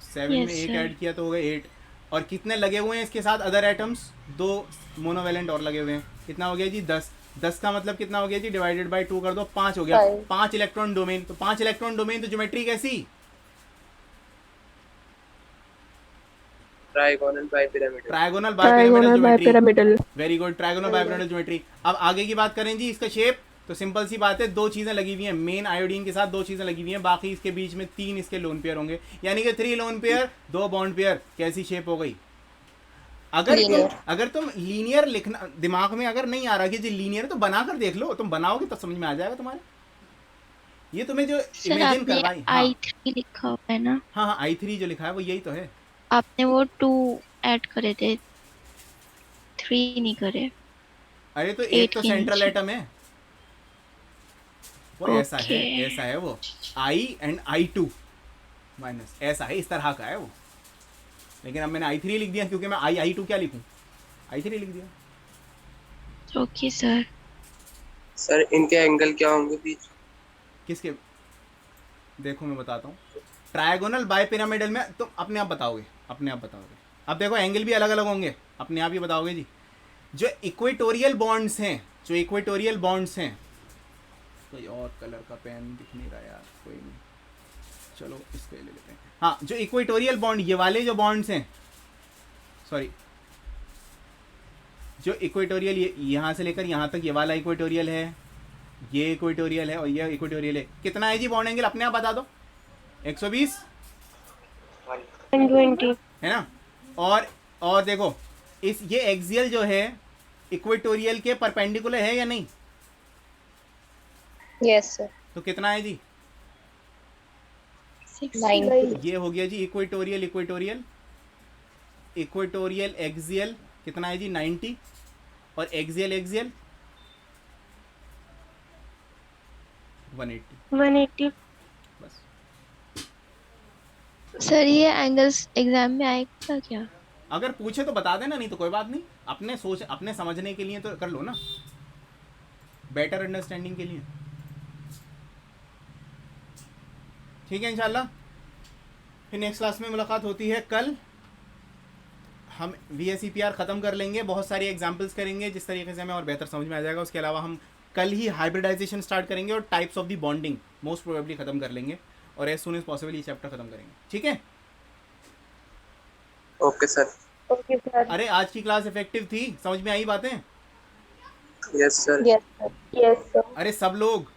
7 में Yes, एक sir. ऐड किया तो हो गए 8। और कितने लगे हुए हैं इसके साथ अदर एटम्स? 2 मोनोवैलेंट और लगे हुए हैं, कितना हो गया जी? 10। 10 का मतलब कितना हो गया जी? डिवाइडेड बाय 2 कर दो, 5 हो गया। 5 5 इलेक्ट्रॉन डोमेन, तो 5 इलेक्ट्रॉन डोमेन तो ज्योमेट्री कैसी? Trigonal bipyramidal. Trigonal bipyramidal geometry. Bipyramidal. Very good, trigonal bipyramidal geometry. अब आगे की बात करें जी, इसका शेप तो सिंपल सी बात है, 2 चीजें लगी हुई हैं, मेन आयोडीन के साथ 2 चीजें लगी हुई हैं, बाकी इसके बीच में 3 इसके लोन पेयर होंगे, यानी कि 3 लोन पेयर 2 बॉन्ड पेयर। कैसी शेप हो गई? अगर तुम लीनियर लिखना दिमाग में अगर नहीं आ रहा कि जी लीनियर, तो बना कर देख लो, तुम बनाओगे तो समझ में आ जाएगा तुम्हारे। ये तुम्हें जो सर इमेजिन आपने करवाई, हाँ I3 लिखा हुआ है ना, हाँ I3 जो लिखा है वो यही तो है। आपने वो 2 ऐड करे थे, 3 नहीं करे। अरे तो एक 8 तो के सेंट्रल नीचे। एटम है वो, ऐसा है, Okay. ऐसा है वो, I and I2 माइनस, ऐसा है, इस तरह का है वो। लेकिन अब मैंने I3 लिख दिया, क्योंकि मैं I2 क्या लिखूं? I3 लिख दिया। Okay sir. सर इनके एंगल क्या होंगे बीच? किसके? देखो मैं बताता हूँ, ट्रायगोनल बाइपिरामिडल में तुम अपने आप बताओगे, अपने आप बताओगे। अब देखो एंगल भी अलग अलग होंगे, अपने आप ही बताओगे जी। जो इक्वेटोरियल बॉन्ड्स हैं, जो इक्वेटोरियल बॉन्ड्स हैं, कोई और कलर का पेन दिख नहीं रहा यार, कोई नहीं, चलो इसको ले लेते हैं। हाँ, जो इक्वेटोरियल बॉन्ड, ये वाले जो बॉन्ड्स हैं, सॉरी, जो इक्वेटोरियल यहाँ से लेकर यहाँ तक ये वाला इक्वेटोरियल है, ये इक्वेटोरियल है और ये इक्वेटोरियल है, कितना है जी बॉन्ड एंगल? अपने आप बता दो। 120 120 है ना? और देखो ये एक्सियल जो है इक्वेटोरियल के परपेंडिकुलर है या नहीं? Yes sir. तो कितना है जी? 90। ये हो गया जी इक्वेटोरियल एक्सियल, कितना है जी? 90। और एक्सियल 180। बस। सर ये एंगल्स एग्जाम में आएगा क्या? अगर पूछे तो बता देना, नहीं तो कोई बात नहीं, अपने समझने के लिए तो कर लो ना, बेटर अंडरस्टैंडिंग के लिए। ठीक है इंशाल्लाह। फिर नेक्स्ट क्लास में मुलाकात होती है कल। हम VSEPR ख़त्म कर लेंगे, बहुत सारी एग्जांपल्स करेंगे जिस तरीके से हमें और बेहतर समझ में आ जाएगा। उसके अलावा हम कल ही हाइब्रिडाइजेशन स्टार्ट करेंगे और types of the bonding most probably ख़त्म कर लेंगे और एज सुन एज पॉसिबल ये चैप्टर ख़त्म करेंगे, ठीक है। Okay sir. Okay sir. अरे आज की क्लास इफेक्टिव थी, समझ में आई बातें? Yes sir. Yes sir. Yes sir. अरे सब लोग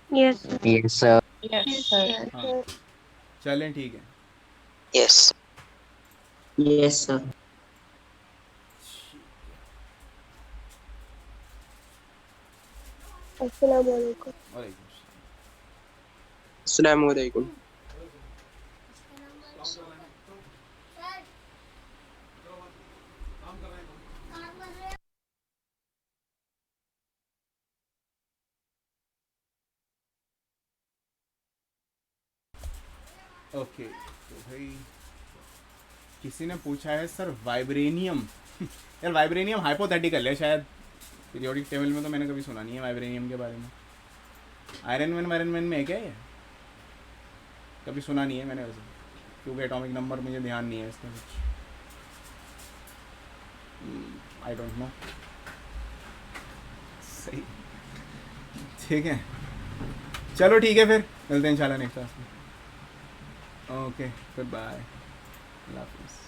yes yes sir. Yes sir. हाँ चलें ठीक है। Yes yes sir. अस्सलाम वालेकुम। वालेकुम अस्सलाम वालेकुम। ओके तो भाई किसी ने पूछा है सर वाइब्रेनियम यार वाइब्रेनियम हाइपोथेटिकल है शायद, पीरियोडिक टेबल में तो मैंने कभी सुना नहीं है वाइब्रेनियम के बारे में। आयरन मैन में है क्या ये? कभी सुना नहीं है मैंने वैसे, क्योंकि एटॉमिक नंबर मुझे ध्यान नहीं है इसका कुछ, आई डोंट नो। सही ठीक है चलो ठीक है फिर मिलते हैं इंशाल्लाह नेक्स्ट क्लास में। ओके गुड बाय, अल्लाह हाफिज़।